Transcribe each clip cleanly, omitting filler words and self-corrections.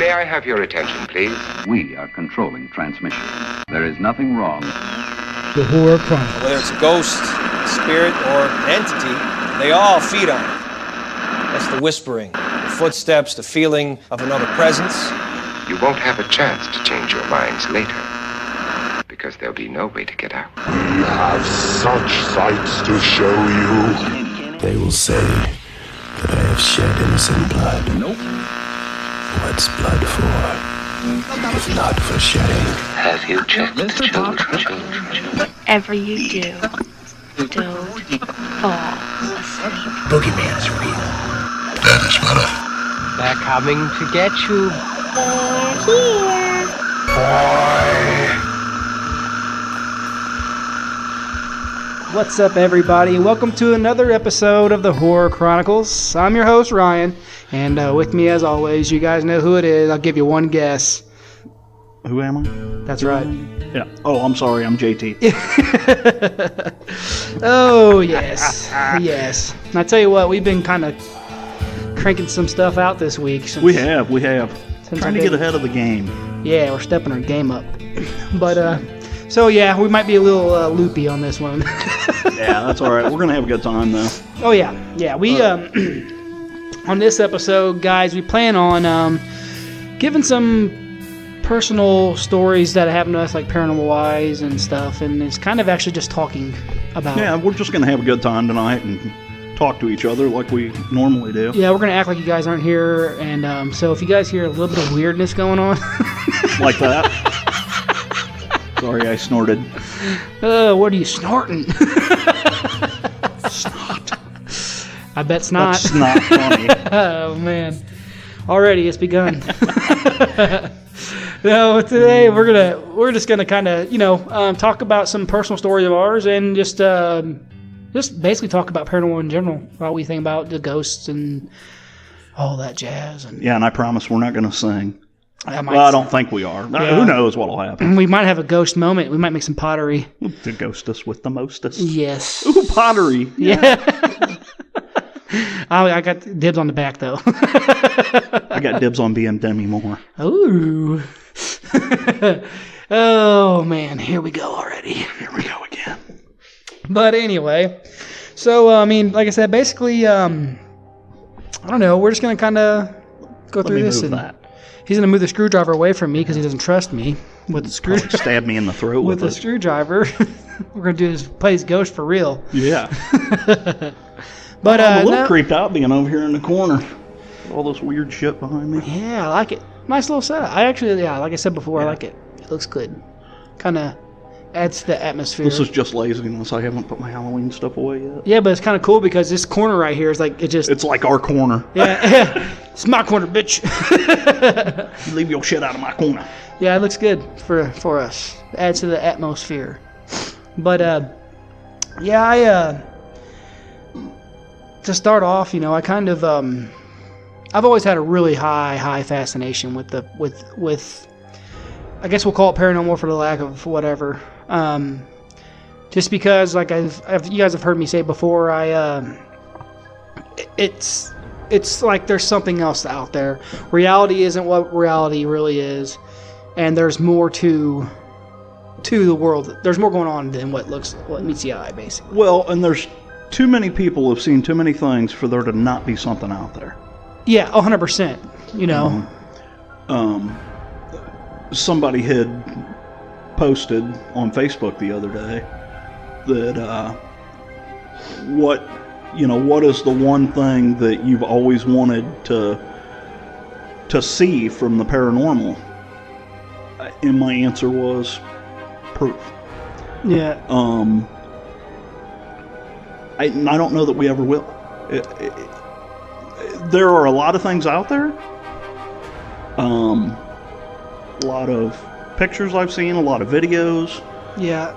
May I have your attention, please? We are controlling transmission. There is nothing wrong. The Horror Chronicles. Whether it's a ghost, spirit, or entity, they all feed on it. That's the whispering, the footsteps, the feeling of another presence. You won't have a chance to change your minds later, because there'll be no way to get out. We have such sights to show you. They will say that I have shed innocent blood. Nope. What's blood for? If not for shedding. Have you checked the children? Whatever you do, don't fall asleep. Boogeyman's real. That is better. They're coming to get you. What's up, everybody? Welcome to another episode of the Horror Chronicles. I'm your host, Ryan, and with me, as always, you guys know who it is. I'll give you one guess. Who am I? That's right. Yeah. Oh, I'm sorry. I'm JT. Oh, yes. Yes. And I tell you what, we've been kind of cranking some stuff out this week. We have. Trying to get been- ahead of the game. Yeah, we're stepping our game up. But, so yeah, we might be a little loopy on this one. Yeah, that's all right. We're going to have a good time, though. Oh, yeah. Yeah, we, on this episode, guys, we plan on giving some personal stories that happened to us, like paranormal-wise and stuff, and it's kind of actually just talking about... Yeah, we're just going to have a good time tonight and talk to each other like we normally do. Yeah, we're going to act like you guys aren't here, and so if you guys hear a little bit of weirdness going on... Like that. Sorry, I snorted. What are you snorting? Snot. I bet snot. That's not funny. Oh, man. Already, it's begun. No, today we're just gonna kind of talk about some personal stories of ours and just basically talk about paranormal in general. What we think about the ghosts and all that jazz. And Yeah, and I promise we're not going to sing. I Well, I don't think we are. Yeah. Who knows what'll happen? We might have a ghost moment. We might make some pottery. To ghost us with the mostest. Yes. Ooh, pottery. Yeah. I got dibs on the back though. I got dibs on being Demi Moore. Ooh. Oh man, here we go already. Here we go again. But anyway, so I mean, like I said, basically, I don't know. We're just gonna kind of go through this, and he's gonna move the screwdriver away from me because he doesn't trust me with the Probably screwdriver. stab me in the throat with with the it. screwdriver. We're gonna do this, play this ghost for real. Yeah. But I'm a little no- creeped out being over here in the corner. All this weird shit behind me. Yeah, I like it. Nice little setup. I actually, like I said before, I like it. It looks good. Kind of adds to the atmosphere. This is just laziness. I haven't put my Halloween stuff away yet. Yeah, but it's kind of cool because this corner right here is like, It's like our corner. Yeah, it's my corner, bitch. You leave your shit out of my corner. Yeah, it looks good for us. It adds to the atmosphere. But, to start off, I kind of, I've always had a really high fascination with I guess we'll call it paranormal for the lack of whatever. Just because, like you guys have heard me say before, it's like there's something else out there. Reality isn't what reality really is, and there's more to the world. There's more going on than what meets the eye, basically. Well, and there's too many people have seen too many things for there to not be something out there. Yeah, 100%. Somebody had posted on Facebook the other day that what is the one thing that you've always wanted to see from the paranormal? And my answer was proof. Yeah. I don't know that we ever will. There are a lot of things out there. A lot of pictures I've seen, a lot of videos. Yeah.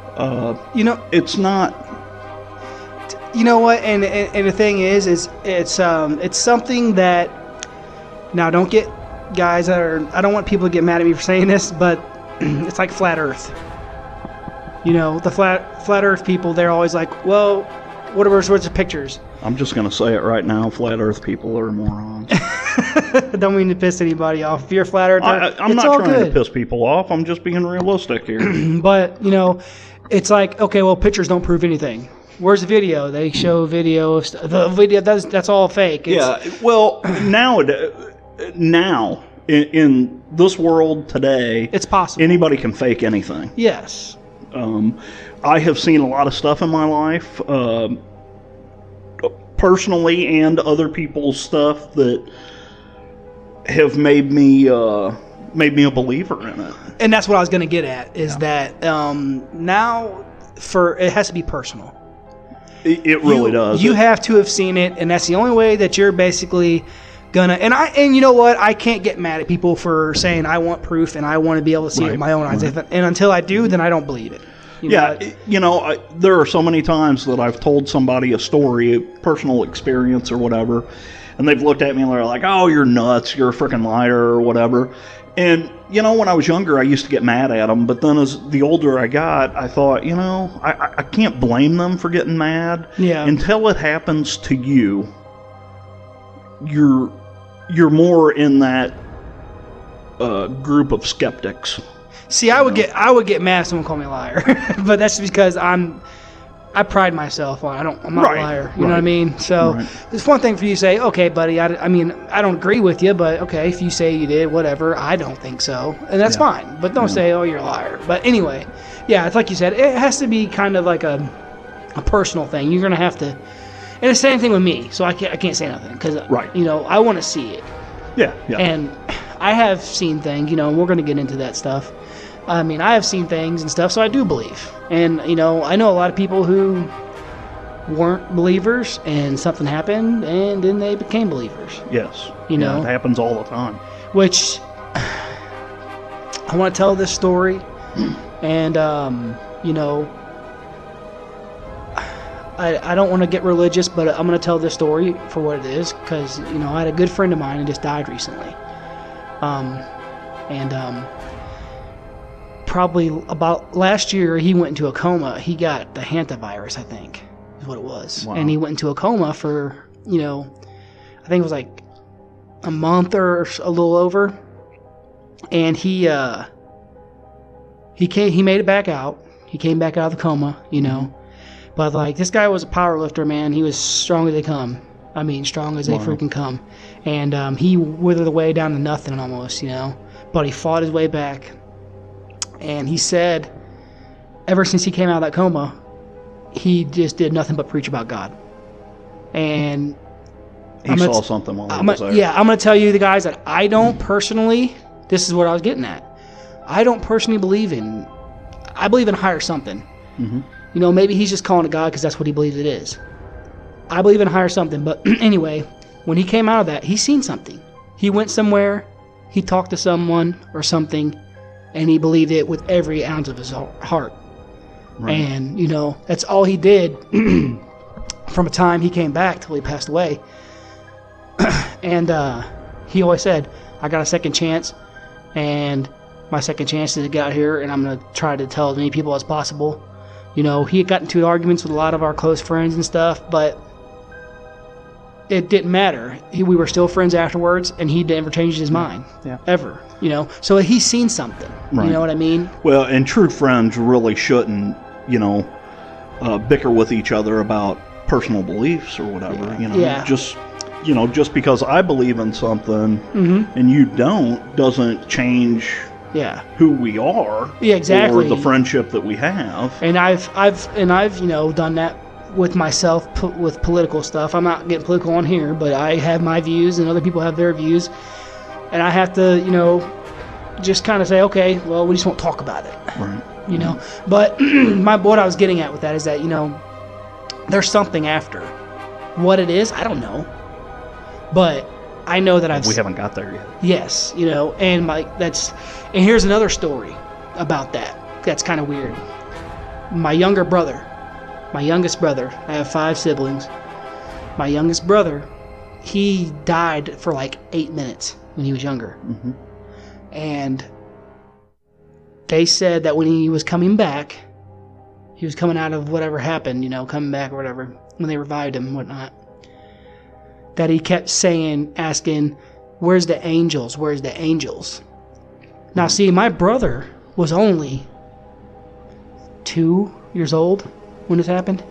It's not. You know what? And the thing is it's something that. Now, don't get guys that are. I don't want people to get mad at me for saying this, but it's like flat Earth. The flat Earth people. They're always like, well, whatever sorts of pictures. I'm just going to say it right now. Flat Earth people are morons. Don't mean to piss anybody off. If you're a flat earther, I'm it's not all trying good. to piss people off. I'm just being realistic here. But, it's like, okay, well, pictures don't prove anything. Where's the video? They show video of the video. That's all fake. Well, now in this world today, it's possible. Anybody can fake anything. Yes. I have seen a lot of stuff in my life, personally, and other people's stuff that have made me a believer in it. And that's what I was going to get at, is that now it has to be personal. It really does. You have to have seen it, and that's the only way that you're basically gonna. And you know what? I can't get mad at people for saying I want proof and I want to be able to see it with my own eyes. And until I do, then I don't believe it. There are so many times that I've told somebody a story, a personal experience or whatever, and they've looked at me and they're like, "Oh, you're nuts! You're a freaking liar," or whatever. And, when I was younger, I used to get mad at them. But then as the older I got, I thought, I can't blame them for getting mad. Yeah. Until it happens to you, you're more in that group of skeptics. See, I would get mad if someone called me a liar. But that's because I pride myself on I'm not a liar. You know what I mean? So it's one thing for you to say, okay, buddy, I don't agree with you, but okay, if you say you did, whatever, I don't think so. And that's fine. But don't say, oh, you're a liar. But anyway, it's like you said, it has to be kind of like a personal thing. You're going to have to, and the same thing with me. So I can't say nothing because, I want to see it. Yeah. And I have seen things, and we're going to get into that stuff. I have seen things and stuff, so I do believe. And, I know a lot of people who weren't believers and something happened and then they became believers. Yes. It happens all the time. Which, I want to tell this story. And, I don't want to get religious, but I'm going to tell this story for what it is. Because, I had a good friend of mine who just died recently. Probably about last year, he went into a coma. He got the hantavirus, I think, is what it was. Wow. And he went into a coma for, I think it was like a month or a little over. And he made it back out. He came back out of the coma, But like, this guy was a power lifter, man. He was strong as they come. Strong as they freaking come. And he withered away down to nothing almost, But he fought his way back. And he said, ever since he came out of that coma, he just did nothing but preach about God. And he saw something while he was there. Yeah, I'm going to tell you, the guys, that I don't personally, this is what I was getting at. I don't personally believe in, I believe in higher something. Mm-hmm. Maybe he's just calling it God because that's what he believes it is. I believe in higher something. But anyway, when he came out of that, he seen something. He went somewhere, he talked to someone or something, and he believed it with every ounce of his heart. Right. And, that's all he did from the time he came back till he passed away. And he always said, I got a second chance, and my second chance is to get out here, and I'm going to try to tell as many people as possible. He had gotten into arguments with a lot of our close friends and stuff, but it didn't matter. We were still friends afterwards, and he never changed his mind. Yeah. Ever. So he's seen something. Right. You know what I mean? Well, and true friends really shouldn't, bicker with each other about personal beliefs or whatever. Just because I believe in something and you don't doesn't change who we are. Yeah, exactly. Or the friendship that we have. And I've done that with myself with political stuff. I'm not getting political on here, but I have my views and other people have their views. And I have to, just kind of say, okay, well, we just won't talk about it. Right. But what I was getting at with that is that, there's something after. What it is, I don't know. But I know that we haven't got there yet. Yes, and and here's another story about that. That's kind of weird. My youngest brother, I have 5 siblings. My youngest brother, he died for like 8 minutes when he was younger. Mm-hmm. And they said that when he was coming back, he was coming out of whatever happened, coming back or whatever, when they revived him and whatnot, that he kept asking, Where's the angels? Where's the angels? Now, see, my brother was only 2 years old when this happened.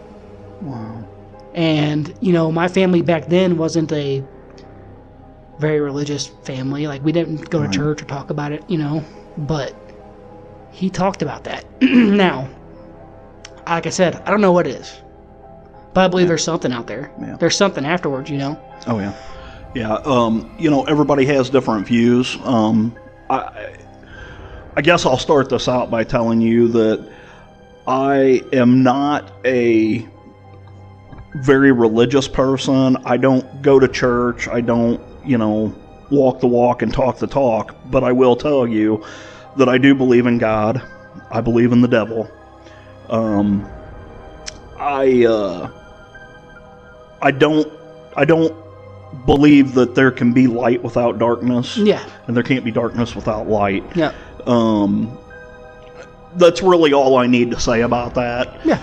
Wow. And, you know, my family back then wasn't a very religious family. Like, we didn't go to church or talk about it, you know. But he talked about that. Now, like I said, I don't know what it is. But I believe there's something out there. Yeah. There's something afterwards, you know. Oh, yeah. Yeah, you know, everybody has different views. I guess I'll start this out by telling you that I am not a very religious person. I don't go to church. I don't, you know, walk the walk and talk the talk. But I will tell you that I do believe in God. I believe in the devil. I don't believe that there can be light without darkness. Yeah. And there can't be darkness without light. Yeah. That's really all I need to say about that. Yeah.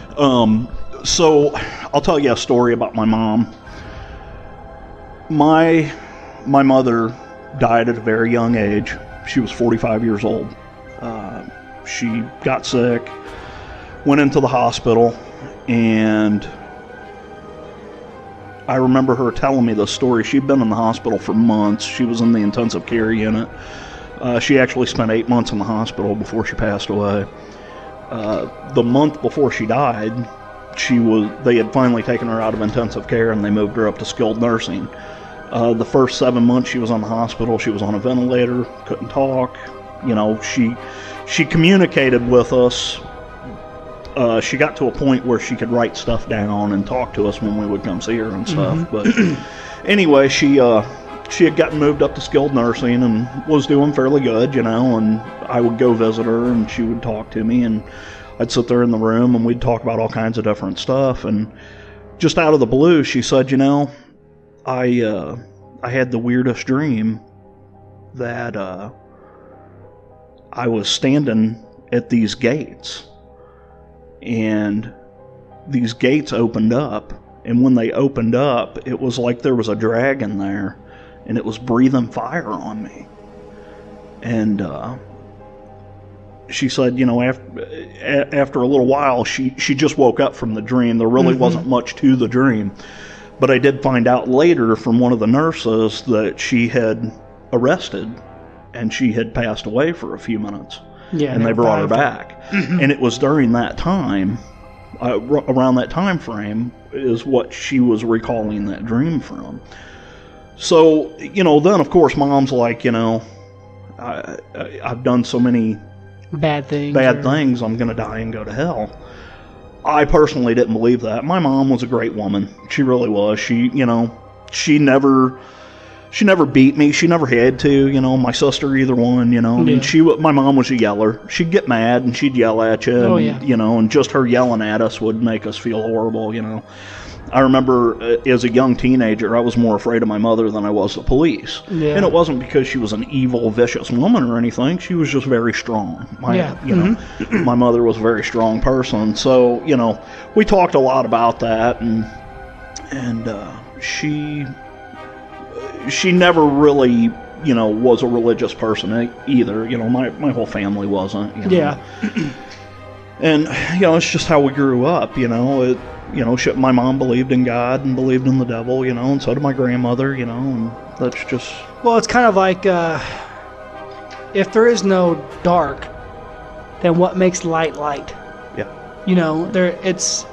So I'll tell you a story about my mom. My mother died at a very young age. She was 45 years old. She got sick, went into the hospital, and I remember her telling me this story. She'd been in the hospital for months. She was in the intensive care unit. She actually spent 8 months in the hospital before she passed away. The month before she died, they had finally taken her out of intensive care and they moved her up to skilled nursing. The first 7 months she was in the hospital, she was on a ventilator, couldn't talk. You know, she communicated with us. She got to a point where she could write stuff down and talk to us when we would come see her and stuff. Mm-hmm. But anyway, she had gotten moved up to skilled nursing and was doing fairly good, you know, and I would go visit her and she would talk to me and I'd sit there in the room and we'd talk about all kinds of different stuff. And just out of the blue, she said, you know, I had the weirdest dream that I was standing at these gates and these gates opened up, and when they opened up, it was like there was a dragon there and it was breathing fire on me. And she said, you know, after a little while, she just woke up from the dream. There really wasn't much to the dream. But I did find out later from one of the nurses that she had arrested and she had passed away for a few minutes. Yeah, and they brought her back. And it was during that time, around that time frame, is what she was recalling that dream from. So, you know, then of course Mom's like, you know, I've done so many bad things, I'm going to die and go to hell. I personally didn't believe that. My mom was a great woman. She really was. She, you know, she never beat me. She never had to, you know, my sister, either one, you know. I mean, my mom was a yeller. She'd get mad and she'd yell at you, you know, and just her yelling at us would make us feel horrible, you know. I remember as a young teenager, I was more afraid of my mother than I was the police. Yeah. And it wasn't because she was an evil, vicious woman or anything. She was just very strong. You know, my mother was a very strong person. So, you know, we talked a lot about that, and she never really, you know, was a religious person either. You know, my whole family wasn't. You know? Yeah. And, you know, it's just how we grew up, you know. My mom believed in God and believed in the devil, you know, and so did my grandmother, you know, and that's just... Well, it's kind of like, if there is no dark, then what makes light light? Yeah. You know, it's...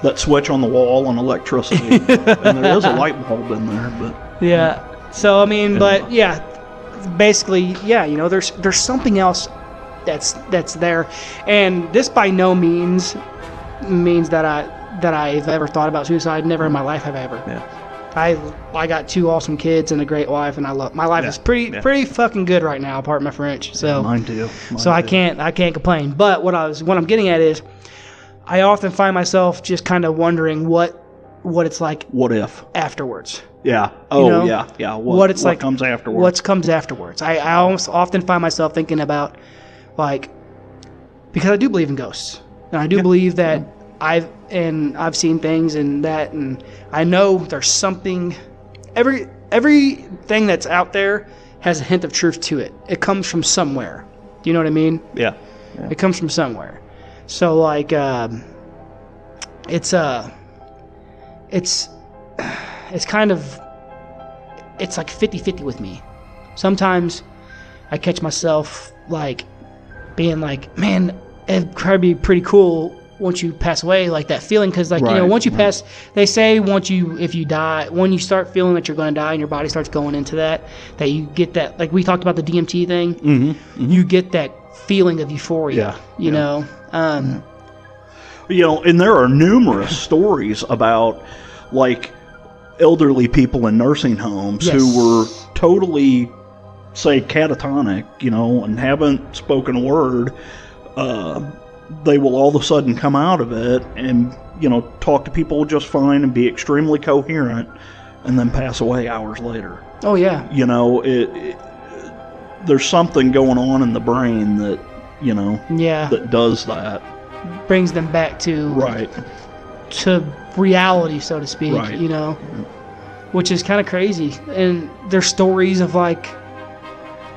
That switch on the wall and electricity. And there is a light bulb in there, but... Yeah. So, I mean, but, yeah, basically, yeah, you know, there's something else that's there. And this by no means that I've ever thought about suicide. Never in my life have I ever. Yeah. I got 2 awesome kids and a great wife, and I love my life is pretty fucking good right now, pardon my French. So yeah, mine too. I can't complain. But what I'm getting at is, I often find myself just kind of wondering what it's like. What if afterwards? Yeah. Oh, you know? Yeah. What comes afterwards? What comes afterwards? I almost often find myself thinking about, like, because I do believe in ghosts, and I do believe that I've seen things and that, and I know there's something. everything that's out there has a hint of truth to it. It comes from somewhere. Do you know what I mean? Yeah. It comes from somewhere. So like, it's kind of, it's like 50-50 with me. Sometimes I catch myself like being like, man, it'd probably be pretty cool once you pass away, like that feeling, because like, once you pass, they say if you die, when you start feeling that you're going to die and your body starts going into that you get that, like we talked about the DMT thing, you get that feeling of euphoria, you know. And there are numerous stories about like elderly people in nursing homes who were totally, say, catatonic, and haven't spoken a word. They will all of a sudden come out of it and, talk to people just fine and be extremely coherent and then pass away hours later. Oh, yeah. There's something going on in the brain that, that does that. Brings them back to reality, so to speak, which is kind of crazy. And there's stories of like,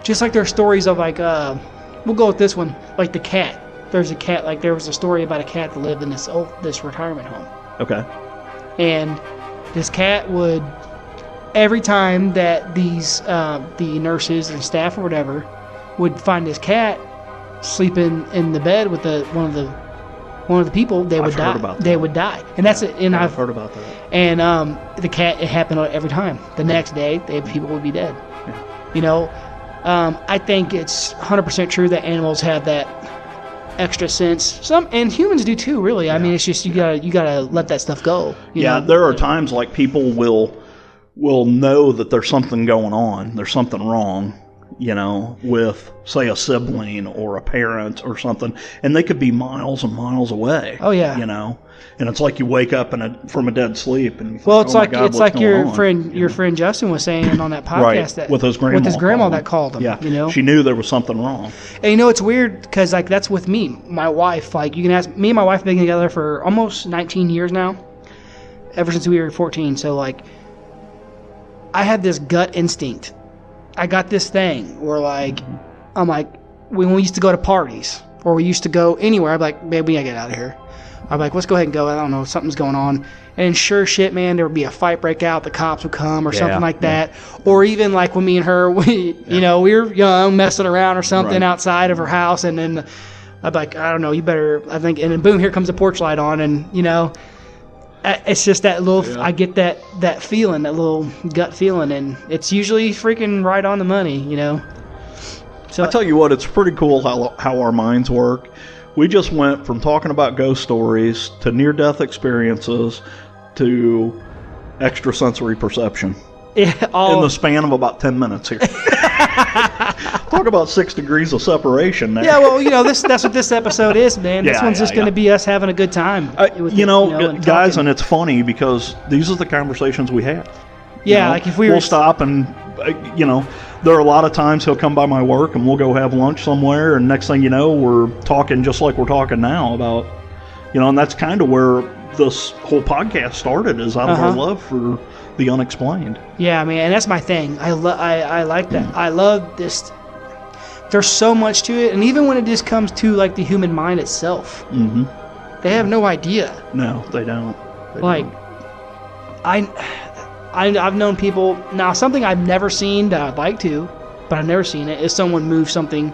just like there's stories of like, we'll go with this one, like the cat. There's a cat, like there was a story about a cat that lived in this retirement home. Okay. And this cat would, every time that these the nurses and staff or whatever would find this cat sleeping in the bed with one of the people, they would die. They would die, and that's it. And I've heard about that. And the cat, it happened every time. The next day, people would be dead. Yeah. I think it's 100% true that animals have that extra sense. And humans do too, really. I mean, it's just you gotta let that stuff go. You know? There are times like people will know that there's something going on. There's something wrong, with, say, a sibling or a parent or something, and they could be miles and miles away. Oh yeah. And it's like you wake up from a dead sleep, and it's like your friend Justin was saying on that podcast that with his grandma that called him. Yeah, she knew there was something wrong. And it's weird because like that's with me, my wife. Like you can ask me and my wife have been together for almost 19 years now, ever since we were 14. So like, I had this gut instinct. I got this thing where like, I'm like, when we used to go to parties or we used to go anywhere, I'd be like, babe, we gotta get out of here. I'm like, let's go ahead and go. I don't know, something's going on. And sure shit, man, there would be a fight break out. The cops would come or something like that. Or even like when me and her, we were young, messing around or something outside of her house. And then I'd be like, I don't know, you better, I think. And then boom, here comes the porch light on. And, it's just that little, I get that feeling, that little gut feeling. And it's usually freaking right on the money, So I tell you what, it's pretty cool how our minds work. We just went from talking about ghost stories to near-death experiences to extrasensory perception in the span of about 10 minutes here. Talk about 6 degrees of separation there. Yeah, well, that's what this episode is, man. This one's just going to be us having a good time. Guys, and it's funny because these are the conversations we have. Yeah, like if we'll stop and, there are a lot of times he'll come by my work and we'll go have lunch somewhere, and next thing you know, we're talking just like we're talking now about, and that's kind of where this whole podcast started, is out of our love for the unexplained. Yeah, man, and that's my thing. I like that. I love this. There's so much to it, and even when it just comes to like the human mind itself, they have no idea. No, they don't. I've known people. Now, something I've never seen that I'd like to, but I've never seen it, is someone move something,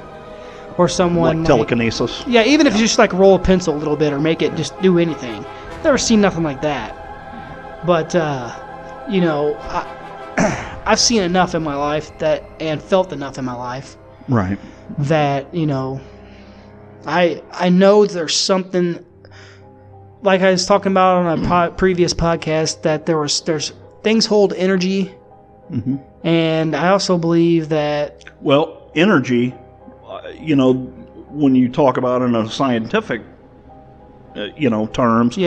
or someone like telekinesis. Yeah, even if you just like roll a pencil a little bit or make it just do anything. Never seen nothing like that. But I've seen enough in my life and felt enough in my life, right? That I know there's something. Like I was talking about on a previous podcast, that there's things hold energy, and I also believe that... Well, energy, when you talk about it in a scientific, terms,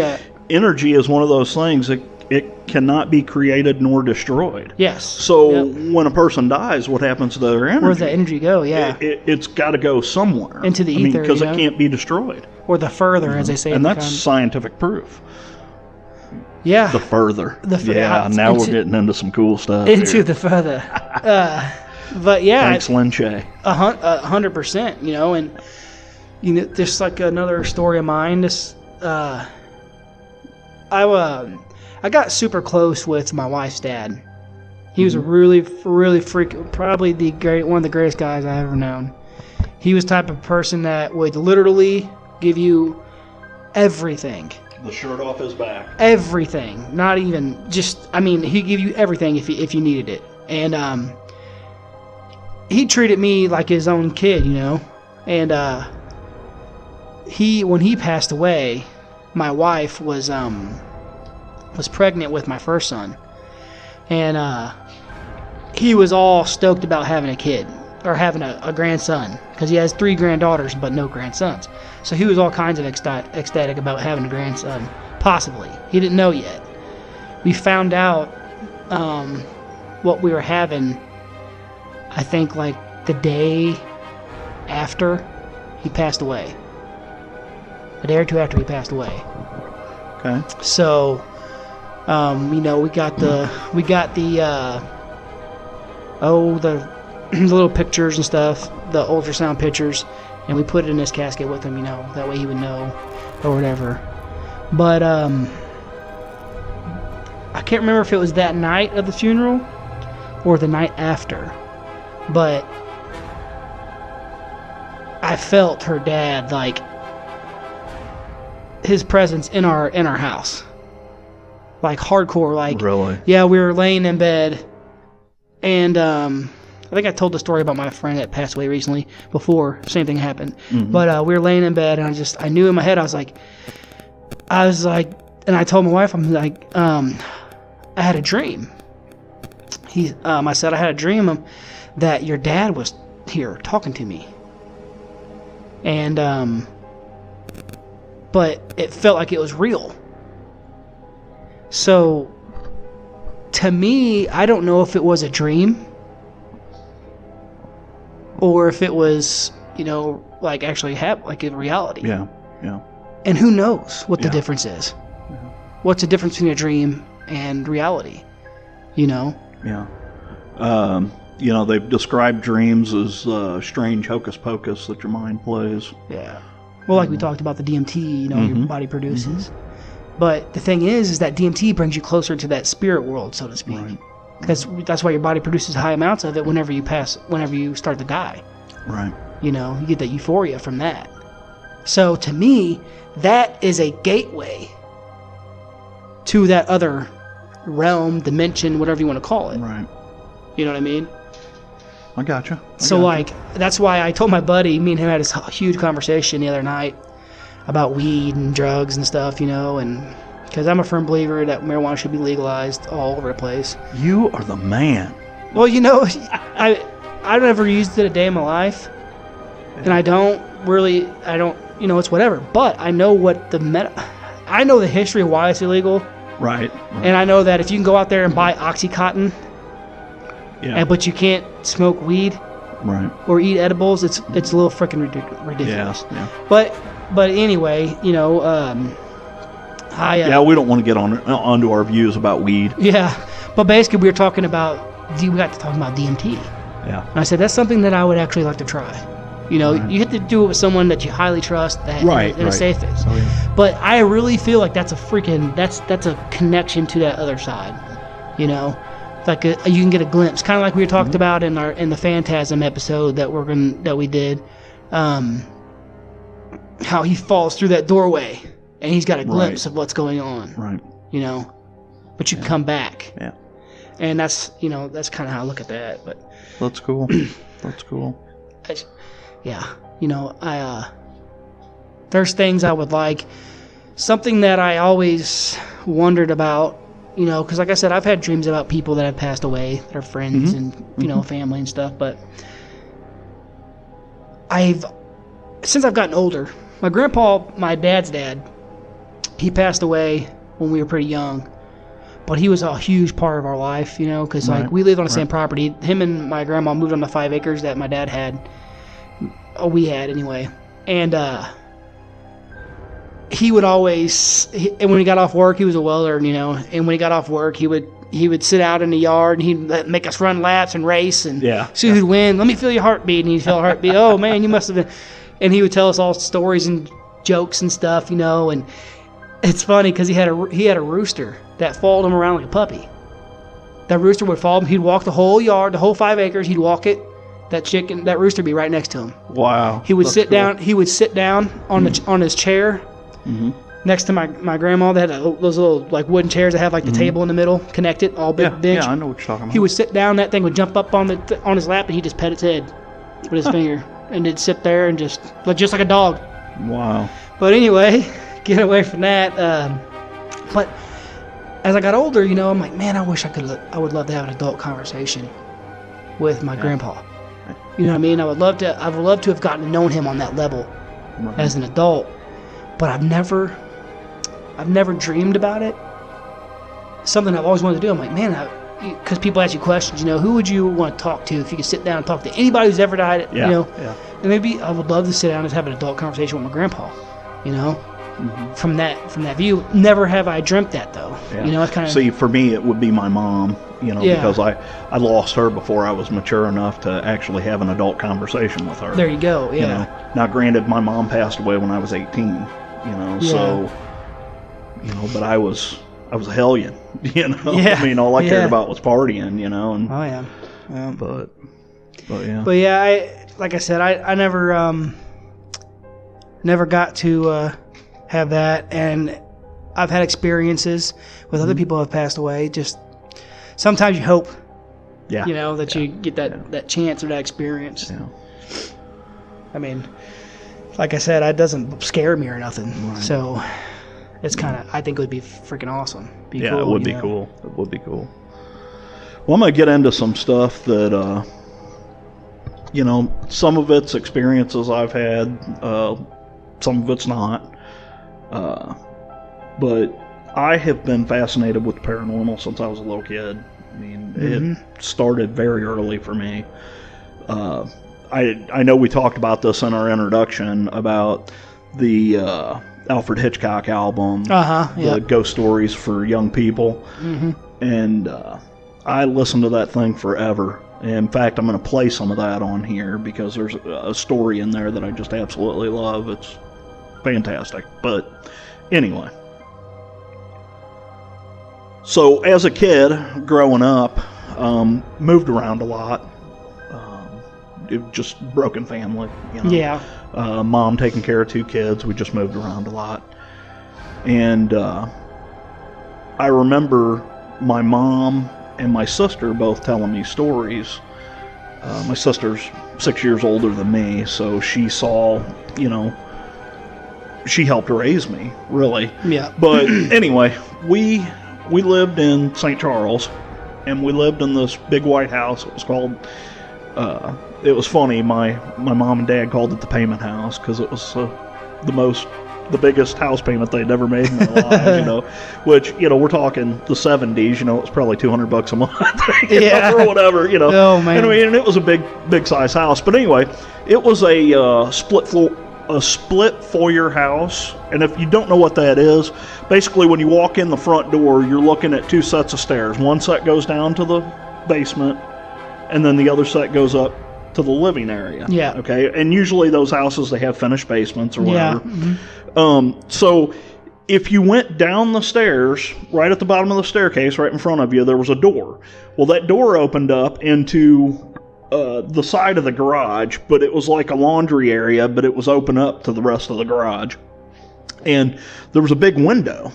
energy is one of those things that it cannot be created nor destroyed. Yes. So when a person dies, what happens to their energy? Where's the energy go? Yeah. It's got to go somewhere. Into the ether, because it can't be destroyed. Or the further, as they say. And that's scientific proof. Yeah. The further. Yeah, now we're getting into some cool stuff. Into here. the further. But yeah. Thanks, Lin Che. 100%, you know, and you know, just like another story of mine. This, I got super close with my wife's dad. He was a really probably one of the greatest guys I ever known. He was the type of person that would literally give you everything. The shirt off his back. Everything. Not even just, I mean, he'd give you everything if you needed it. And he treated me like his own kid, you know. And when he passed away, my wife was pregnant with my first son. And he was all stoked about having a kid, or having a grandson, because he has 3 granddaughters but no grandsons. So he was all kinds of ecstatic about having a grandson, possibly. He didn't know yet. We found out what we were having, I think, like the day after he passed away. A day or two after he passed away. Okay. So, you know, we got the little pictures and stuff, the ultrasound pictures, and we put it in his casket with him, you know, that way he would know or whatever. But I can't remember if it was that night of the funeral or the night after, but I felt her dad, like, his presence in our house, like hardcore. Like, really? Yeah, we were laying in bed, and I think I told the story about my friend that passed away recently before. Same thing happened. Mm-hmm. But we were laying in bed, and I knew in my head, I was like, and I told my wife, I'm like, I had a dream. I said I had a dream that your dad was here talking to me, and but it felt like it was real. So, to me, I don't know if it was a dream or if it was, you know, like actually like in reality. Yeah, yeah. And who knows what the difference is? Yeah. What's the difference between a dream and reality? You know? Yeah. You know, they've described dreams as strange hocus pocus that your mind plays. Yeah. Well, like we talked about the DMT, you know, your body produces. But the thing is that DMT brings you closer to that spirit world, so to speak. Right. Because that's why your body produces high amounts of it whenever you start to die. Right. You know, you get that euphoria from that. So to me, that is a gateway to that other realm, dimension, whatever you want to call it. Right. You know what I mean? I gotcha. That's why I told my buddy, me and him had this huge conversation the other night about weed and drugs and stuff, you know, and because I'm a firm believer that marijuana should be legalized all over the place. You are the man. Well, you know, I've never used it a day in my life, and I don't, you know, it's whatever. But I know I know the history of why it's illegal. Right. And I know that if you can go out there and buy Oxycontin, but you can't smoke weed, right, or eat edibles, it's a little freaking ridiculous. Yeah. But anyway, you know, we don't want to get onto our views about weed. Yeah, but basically we got to talking about DMT. Yeah. And I said that's something that I would actually like to try. You know, you have to do it with someone that you highly trust, that in a safe place. Oh, yeah. But I really feel like that's a connection to that other side. You know, like you can get a glimpse, kind of like we talked about in the Phantasm episode that we did. How he falls through that doorway and he's got a glimpse of what's going on. Right. You know, but you come back. Yeah. And that's kind of how I look at that. But that's cool. That's cool. You know, there's things I would like. Something that I always wondered about, you know, because like I said, I've had dreams about people that have passed away, that are friends and, you know, family and stuff. But since I've gotten older, my grandpa, my dad's dad, he passed away when we were pretty young. But he was a huge part of our life, you know, because like we lived on the same property. Him and my grandma moved on the 5 acres that my dad had. We had anyway. And he would always, and when he got off work, he was a welder, you know, and when he got off work, he would sit out in the yard and he'd make us run laps and race and see who'd win. Let me feel your heartbeat. And he'd feel our heartbeat. Oh, man, you must have been. And he would tell us all stories and jokes and stuff, you know. And it's funny because he had a rooster that followed him around like a puppy. That rooster would follow him. He'd walk the whole yard, the whole 5 acres. He'd walk it. That rooster would be right next to him. Wow. He would sit down. He would sit down on on his chair. Mm-hmm. Next to my grandma. They had those little like wooden chairs that have like the table in the middle, connected, all big bench. Yeah, I know what you're talking about. He would sit down, that thing would jump up on his lap, and he'd just pet its head with his finger, and it'd sit there and just like a dog. Wow. But anyway, get away from that. But as I got older, you know, I'm like, man, I wish I would love to have an adult conversation with my grandpa. You know what I mean? I would love to have gotten to know him on that level as an adult, but I've never dreamed about it. Something I've always wanted to do. I'm like, man, because people ask you questions, you know, who would you want to talk to if you could sit down and talk to anybody who's ever died, you know? Yeah. And maybe I would love to sit down and have an adult conversation with my grandpa, you know? Mm-hmm. From that view. Never have I dreamt that, though. Yeah. You know, it's kind of... See, for me, it would be my mom, you know, because I lost her before I was mature enough to actually have an adult conversation with her. There you go, yeah. You know? Now, granted, my mom passed away when I was 18, you know, so... You know, but I was a hellion, you know. Yeah. I mean, all I cared about was partying, you know. And, But yeah, like I said, I never got to have that, and I've had experiences with other people who have passed away. Just sometimes you hope, you know, that you get that chance or that experience. Yeah. I mean, like I said, it doesn't scare me or nothing. Right. So. It's kind of, I think it would be freaking awesome. Cool, it would be cool. It would be cool. Well, I'm going to get into some stuff that, you know, some of it's experiences I've had, some of it's not. But I have been fascinated with the paranormal since I was a little kid. I mean, it started very early for me. I know we talked about this in our introduction about the... Alfred Hitchcock album, the ghost stories for young people, and I listened to that thing forever. In fact, I'm going to play some of that on here because there's a story in there that I just absolutely love. It's fantastic. But anyway, so as a kid growing up, moved around a lot. Just broken family, you know. Yeah. Mom taking care of 2 kids. We just moved around a lot. And I remember my mom and my sister both telling me stories. My sister's 6 years older than me, so she saw, you know, she helped raise me, really. Yeah. But anyway, we lived in St. Charles, and we lived in this big white house. It was called... it was funny. My mom and dad called it the payment house because it was the biggest house payment they'd ever made in their lives. You know, which, you know, we're talking the 70s. You know, it was probably $200 a month, you know, or whatever. You know, oh man. Anyway, and it was a big size house. But anyway, it was a split foyer house. And if you don't know what that is, basically when you walk in the front door, you're looking at 2 sets of stairs. One set goes down to the basement, and then the other set goes up to the living area. Yeah. Okay. And usually those houses, they have finished basements or whatever. Yeah. Mm-hmm. So if you went down the stairs, right at the bottom of the staircase, right in front of you, there was a door. Well, that door opened up into the side of the garage, but it was like a laundry area, but it was open up to the rest of the garage. And there was a big window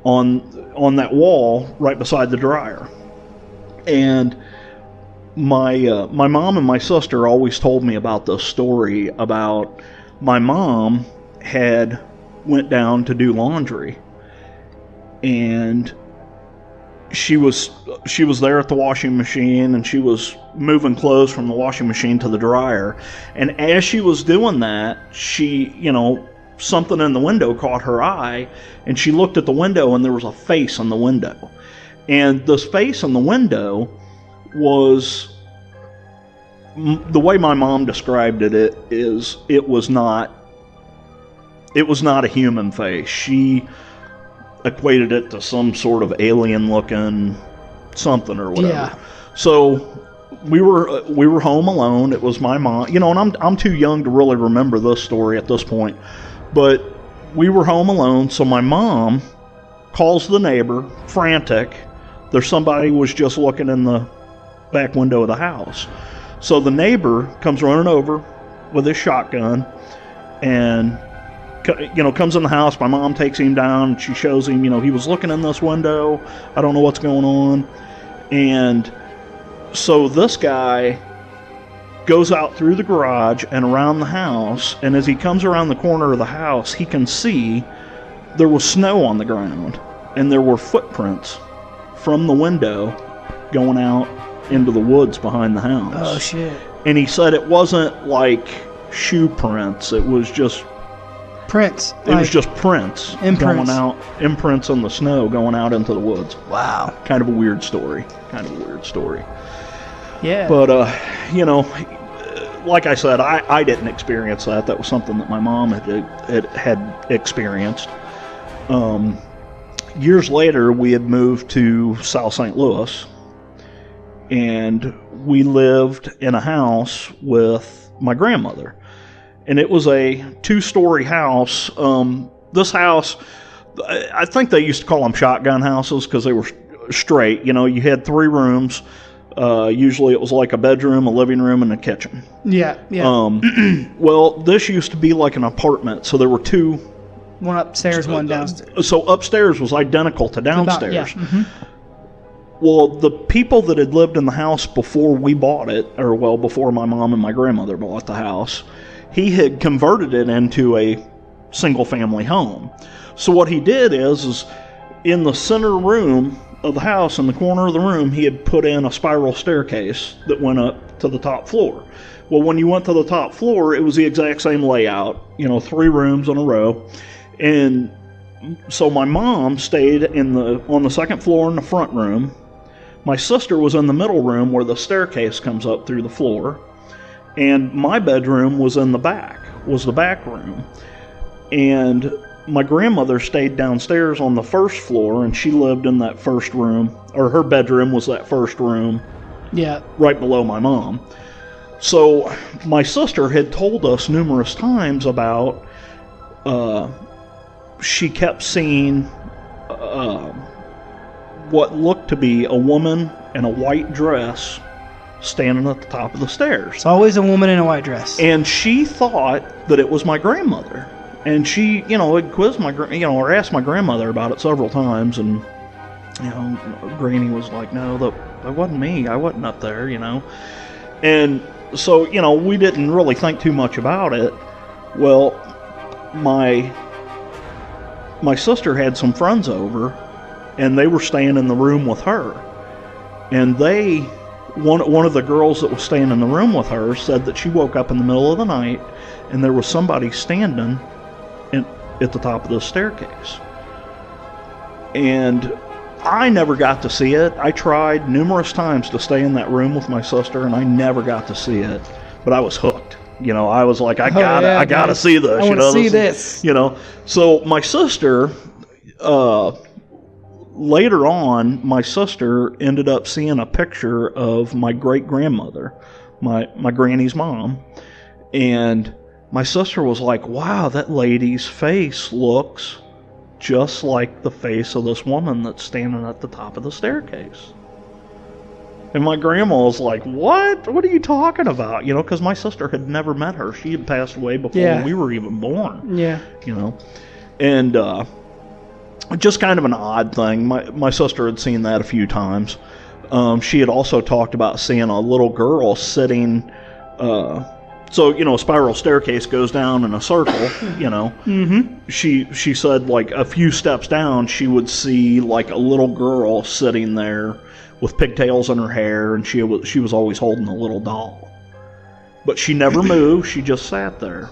on that wall right beside the dryer. And my mom and my sister always told me about this story about my mom had went down to do laundry, and she was there at the washing machine, and she was moving clothes from the washing machine to the dryer. And as she was doing that, she, you know, something in the window caught her eye, and she looked at the window, and there was a face in the window. And this face in the window was, the way my mom described it, it was not it was not a human face. She equated it to some sort of alien-looking something or whatever. Yeah. So we were home alone. It was my mom, you know, and I'm too young to really remember this story at this point, but we were home alone. So my mom calls the neighbor, frantic. There's somebody who was just looking in the back window of the house. So the neighbor comes running over with his shotgun and, you know, comes in the house. My mom takes him down. She shows him, you know, he was looking in this window. I don't know what's going on. And so this guy goes out through the garage and around the house. And as he comes around the corner of the house, he can see there was snow on the ground. And there were footprints from the window going out into the woods behind the house. Oh, shit. And he said it wasn't like shoe prints. It was just prints. It was just prints imprints. Going out, imprints on the snow going out into the woods. Wow. Kind of a weird story. Yeah. But, you know, like I said, I didn't experience that. That was something that my mom had experienced. Years later, we had moved to South St. Louis, and we lived in a house with my grandmother. And it was a 2-story house. This house, I think they used to call them shotgun houses because they were straight. You know, you had 3 rooms. Usually it was like a bedroom, a living room, and a kitchen. Yeah. Well, this used to be like an apartment, so there were 2. One upstairs, one downstairs. So upstairs was identical to downstairs. Yeah. Mm-hmm. Well, the people that had lived in the house before we bought it, or well, before my mom and my grandmother bought the house, he had converted it into a single-family home. So what he did is in the center room of the house, in the corner of the room, he had put in a spiral staircase that went up to the top floor. Well, when you went to the top floor, it was the exact same layout, you know, 3 rooms in a row. And so my mom stayed on the second floor in the front room. My sister was in the middle room where the staircase comes up through the floor. And my bedroom was in the back room. And my grandmother stayed downstairs on the first floor, and she lived in that first room, or her bedroom was that first room. Yeah. Right below my mom. So my sister had told us numerous times about she kept seeing what looked to be a woman in a white dress standing at the top of the stairs. It's always a woman in a white dress. And she thought that it was my grandmother. And she, you know, had quizzed or asked my grandmother about it several times. And, you know, Granny was like, no, that wasn't me. I wasn't up there, you know. And so, you know, we didn't really think too much about it. Well, my sister had some friends over, and they were staying in the room with her. And one of the girls that was staying in the room with her said that she woke up in the middle of the night, and there was somebody standing at the top of the staircase. And I never got to see it. I tried numerous times to stay in that room with my sister, and I never got to see it. But I was hooked. You know, I was like, I gotta see this. I want to see this. You know, so my sister, later on, my sister ended up seeing a picture of my great-grandmother, my granny's mom, and my sister was like, wow, that lady's face looks just like the face of this woman that's standing at the top of the staircase. And my grandma was like, what? What are you talking about? You know, because my sister had never met her. She had passed away before we were even born. Yeah. You know, and just kind of an odd thing. My sister had seen that a few times. She had also talked about seeing a little girl sitting... So, you know, a spiral staircase goes down in a circle, you know. Mm-hmm. She said, like, a few steps down, she would see, like, a little girl sitting there with pigtails in her hair, and she was always holding a little doll. But she never moved. She just sat there.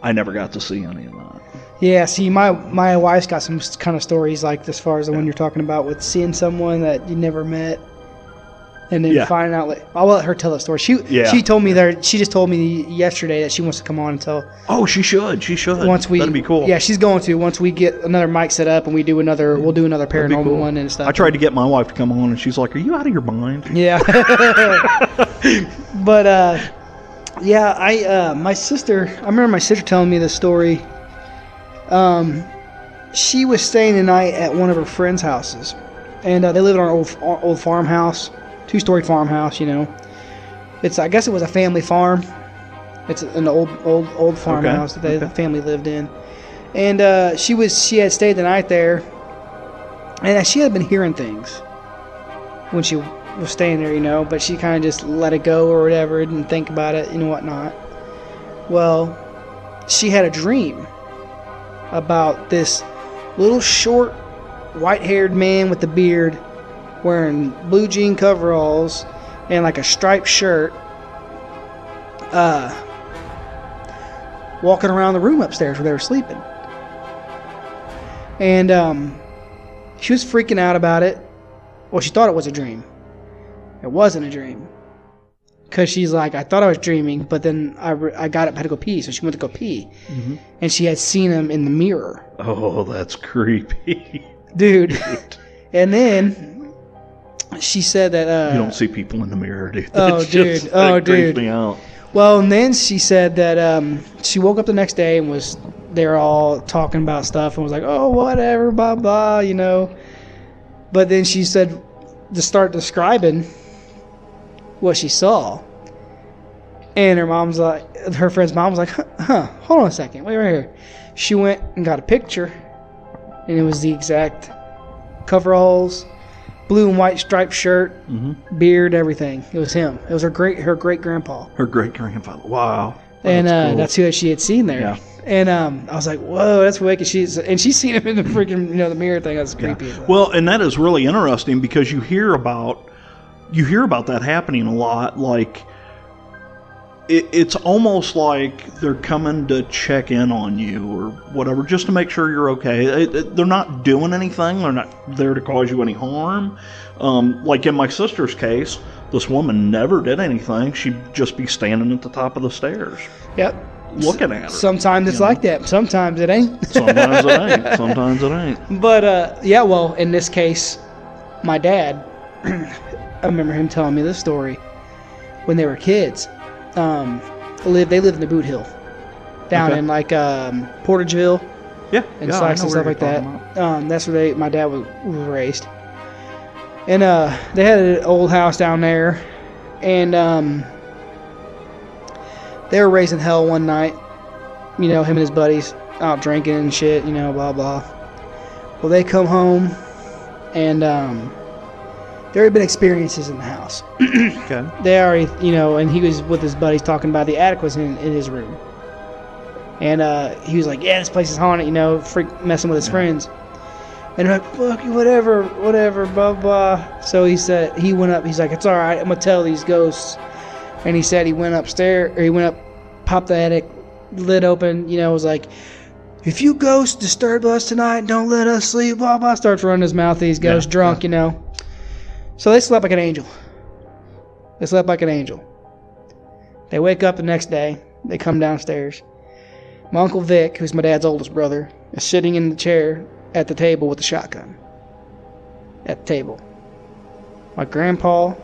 I never got to see any of that. Yeah, see, my wife's got some kind of stories like as far as the one you're talking about with seeing someone that you never met. And then finding out, I'll let her tell the story. She told me she just told me yesterday that she wants to come on and tell. Oh, she should. That'd be cool. Yeah, she's going to once we get another mic set up and we'll do another paranormal one and stuff. I tried to get my wife to come on and she's like, "Are you out of your mind?" Yeah. But my sister. I remember my sister telling me this story. She was staying the night at one of her friends' houses, and they lived on an old farmhouse. 2-story farmhouse, I guess it was a family farm. It's an old farmhouse that the family lived in. And she had stayed the night there, and she had been hearing things when she was staying there, but she kind of just let it go or whatever, didn't think about it, whatnot. Well, she had a dream about this little short, white-haired man with a beard wearing blue jean coveralls and like a striped shirt, walking around the room upstairs where they were sleeping. And she was freaking out about it. Well, she thought it was a dream. It wasn't a dream. Because she's like, I thought I was dreaming, but then I got up, had to go pee, so she went to go pee. Mm-hmm. And she had seen him in the mirror. Oh, that's creepy. Dude. And then she said that you don't see people in the mirror, dude. Dude. Creeps me out. Well, and then she said that she woke up the next day and they were all talking about stuff and was like, oh, whatever, blah blah, But then she said to start describing what she saw, and her friend's mom was like, hold on a second, wait right here. She went and got a picture, and it was the exact coveralls, blue and white striped shirt, beard, everything. It was him. It was her great grandpa. Her great grandfather. Wow. And cool. That's who she had seen there. Yeah. And I was like, whoa, that's wicked. She's seen him in the freaking the mirror thing. That's creepy. Yeah. Well, and that is really interesting because you hear about that happening a lot. Like it's almost like they're coming to check in on you or whatever, just to make sure you're okay. They're not doing anything. They're not there to cause you any harm. Like in my sister's case, this woman never did anything. She'd just be standing at the top of the stairs. Yep. Looking at her. Sometimes it's like that. Sometimes it ain't. Sometimes it ain't. But, well, in this case, my dad, I remember him telling me this story when they were kids. They lived in the Boot Hill down in like Portageville and Sykes and stuff like that. That's where my dad was raised. And they had an old house down there, and they were raising hell one night. Him and his buddies out drinking and shit, blah blah. Well, they come home, and there had been experiences in the house. Okay. They already, and he was with his buddies talking about the attic was in his room. And he was like, yeah, this place is haunted, messing with his friends. And they're like, fuck you, whatever, blah, blah. So he said, he went up, he's like, it's all right, I'm going to tell these ghosts. And he said he went upstairs, or he went up, popped the attic, lid open, was like, if you ghosts disturb us tonight, don't let us sleep, blah, blah. Starts running his mouth, these ghosts drunk, So they slept like an angel. They wake up the next day. They come downstairs. My Uncle Vic, who's my dad's oldest brother, is sitting in the chair at the table with the shotgun. At the table. My grandpa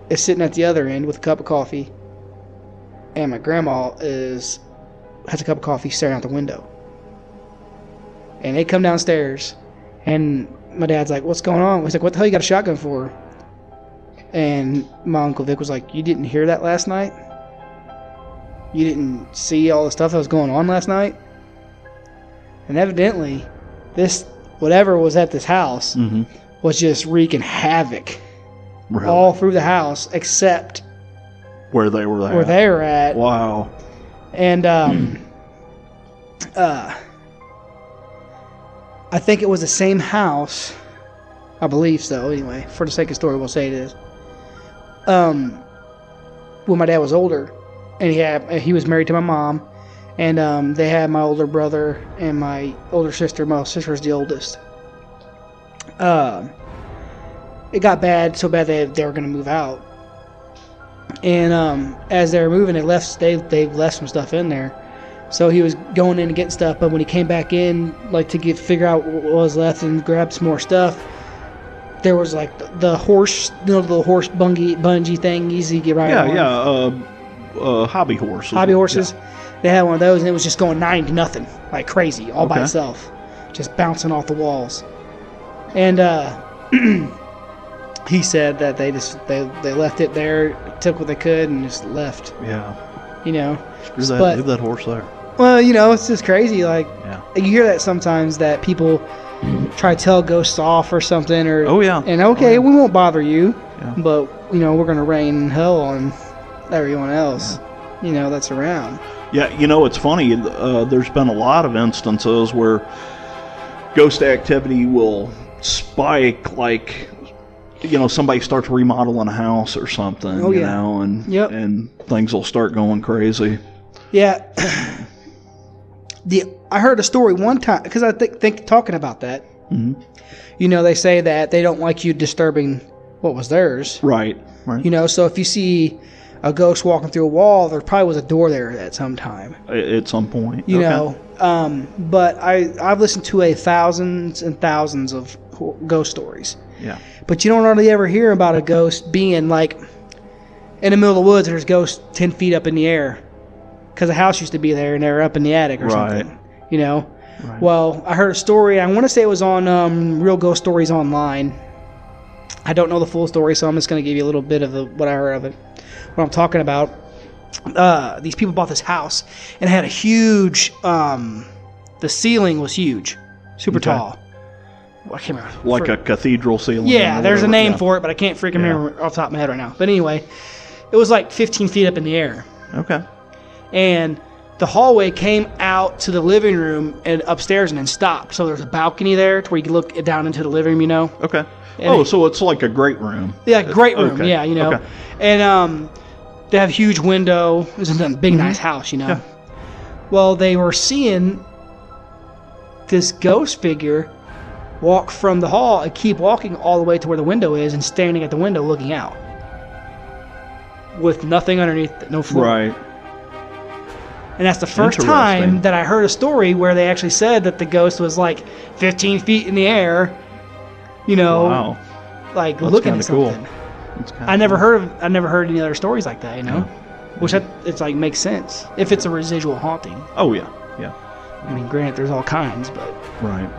is sitting at the other end with a cup of coffee. And my grandma has a cup of coffee staring out the window. And they come downstairs, and my dad's like, what's going on? He's like, what the hell you got a shotgun for? And my Uncle Vic was like, you didn't hear that last night? You didn't see all the stuff that was going on last night? And evidently, whatever was at this house was just wreaking havoc all through the house, except where they were at. Where they were at. Wow. And I think it was the same house. I believe so, anyway. For the sake of story, we'll say it is. When my dad was older, and he was married to my mom, and they had my older brother and my older sister. My sister's the oldest. And it got bad, so bad they were going to move out. And as they were moving, they left some stuff in there. So he was going in to get stuff, but when he came back in, like to figure out what was left and grab some more stuff, there was like the horse, the horse bungee thing, easy to get right on. Hobby horses. Hobby horses. Yeah. They had one of those, and it was just going 90-0 like crazy, all by itself, just bouncing off the walls. And he said that they left it there, took what they could, and just left. Yeah. You know. Leave that horse there. Well, you know, it's just crazy. Like, you hear that sometimes, that people try to tell ghosts off or something. Or, we won't bother you, but, you know, we're going to rain hell on everyone else, you know, that's around. Yeah, you know, it's funny. There's been a lot of instances where ghost activity will spike, like, you know, somebody starts remodeling a house or something, you know, and things will start going crazy. Yeah. I heard a story one time, because I think talking about that, you know, they say that they don't like you disturbing what was theirs. Right. You know, so if you see a ghost walking through a wall, there probably was a door there at some time. At some point. You know, but I've listened to thousands and thousands of ghost stories. Yeah. But you don't really ever hear about a ghost being like in the middle of the woods, there's ghosts 10 feet up in the air. Because a house used to be there and they're up in the attic or something. You know? Right. Well, I heard a story. I want to say it was on Real Ghost Stories Online. I don't know the full story, so I'm just going to give you a little bit of what I heard of it. What I'm talking about. These people bought this house and it had a huge, the ceiling was huge. Super tall. I can't remember. Like a cathedral ceiling. Yeah, there's a name for it, but I can't freaking remember off the top of my head right now. But anyway, it was like 15 feet up in the air. Okay. And the hallway came out to the living room and upstairs and then stopped. So there's a balcony there to where you can look down into the living room, you know. Okay. And so it's like a great room. Yeah, great room. Okay. Yeah, you know. Okay. And they have a huge window. It was a big, nice house, you know. Yeah. Well, they were seeing this ghost figure walk from the hall and keep walking all the way to where the window is and standing at the window looking out. With nothing underneath, no floor. Right. And that's the first time that I heard a story where they actually said that the ghost was like 15 feet in the air, you know, like that's looking at something. Cool. I never heard any other stories like that, you know, which it's like makes sense if it's a residual haunting. Oh yeah, yeah. I mean, granted, there's all kinds, but right.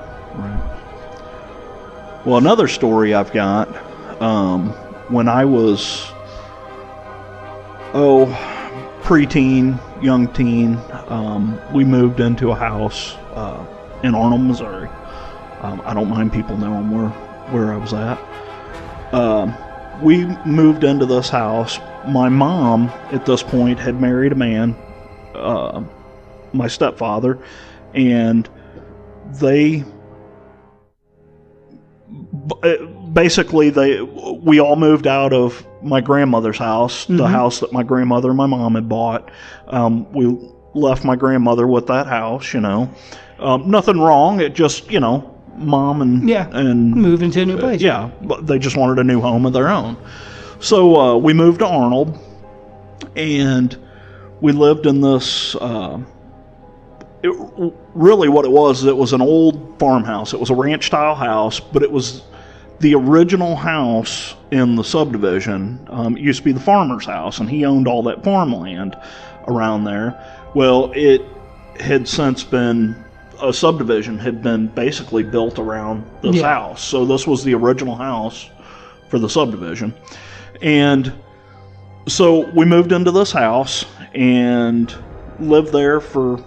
Well, another story I've got, when I was preteen, young teen, we moved into a house in Arnold, Missouri. I don't mind people knowing where I was at. We moved into this house. My mom, at this point, had married a man, my stepfather, and they we all moved out of my grandmother's house, the house that my grandmother and my mom had bought. We left my grandmother with that house, you know. Nothing wrong. It just, you know, mom and moved into a new place. But they just wanted a new home of their own. So we moved to Arnold, and we lived in this. Really, what it was an old farmhouse. It was a ranch-style house, but it was the original house in the subdivision. It used to be the farmer's house, and he owned all that farmland around there. Well, it had since been, a subdivision had been basically built around this house. So this was the original house for the subdivision. And so we moved into this house and lived there for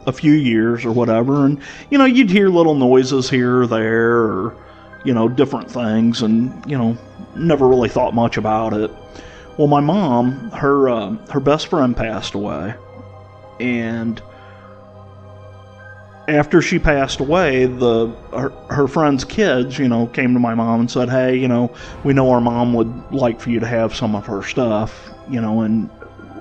a few years or whatever. And, you know, you'd hear little noises here or there, or, you know, different things, and, you know, never really thought much about it. Well, my mom, her best friend passed away, and after she passed away, her friend's kids, you know, came to my mom and said, "Hey, you know, we know our mom would like for you to have some of her stuff, you know, and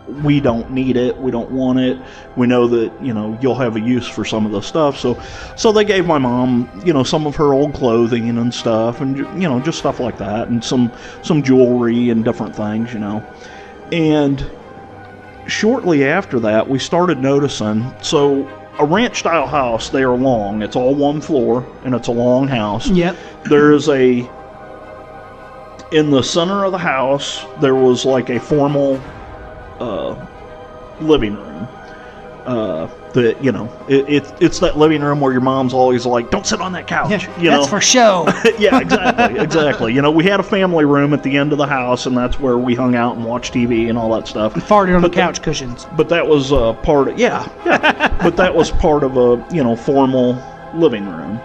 we don't need it, we don't want it, we know that, you'll have a use for some of the stuff. So they gave my mom, some of her old clothing and stuff, and, just stuff like that, and some jewelry and different things, And shortly after that, we started noticing, so a ranch-style house, they are long. It's all one floor, and it's a long house. Yep. There's in the center of the house, there was like a formal living room. It's that living room where your mom's always like, don't sit on that couch. Yeah, that's for show. Yeah, exactly. We had a family room at the end of the house, and that's where we hung out and watched TV and all that stuff. And farted on the couch cushions. But that was part of, but that was part of a, formal living room.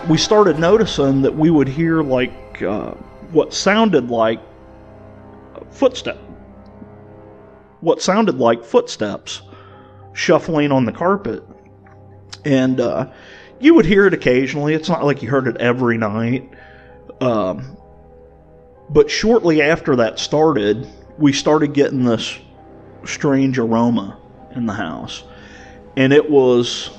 We started noticing that we would hear like what sounded like footsteps shuffling on the carpet. And you would hear it occasionally. It's not like you heard it every night. But shortly after that started, we started getting this strange aroma in the house. And it was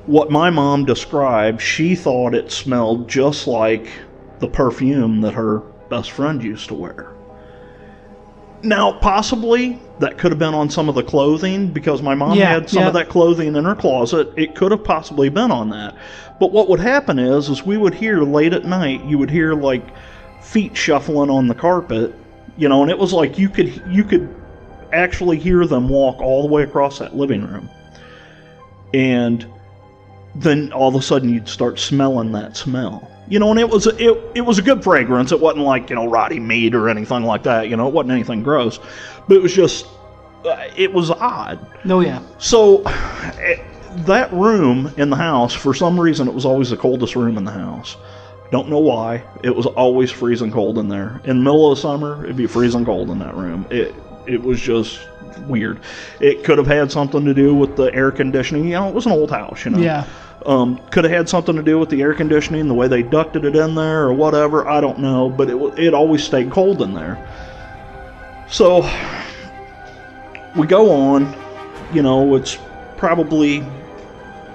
what my mom described. She thought it smelled just like the perfume that her best friend used to wear. Now, possibly that could have been on some of the clothing, because my mom had some of that clothing in her closet. It could have possibly been on that. But what would happen is we would hear late at night, you would hear like feet shuffling on the carpet, and it was like you could actually hear them walk all the way across that living room. And then all of a sudden you'd start smelling that smell. And it was a good fragrance. It wasn't like, rotting meat or anything like that. It wasn't anything gross. But it was just, it was odd. Oh, yeah. So that room in the house, for some reason, it was always the coldest room in the house. Don't know why. It was always freezing cold in there. In the middle of the summer, it'd be freezing cold in that room. It was just weird. It could have had something to do with the air conditioning. It was an old house, Yeah. Could have had something to do with the air conditioning, the way they ducted it in there or whatever. I don't know, but it always stayed cold in there. So we go on, it's probably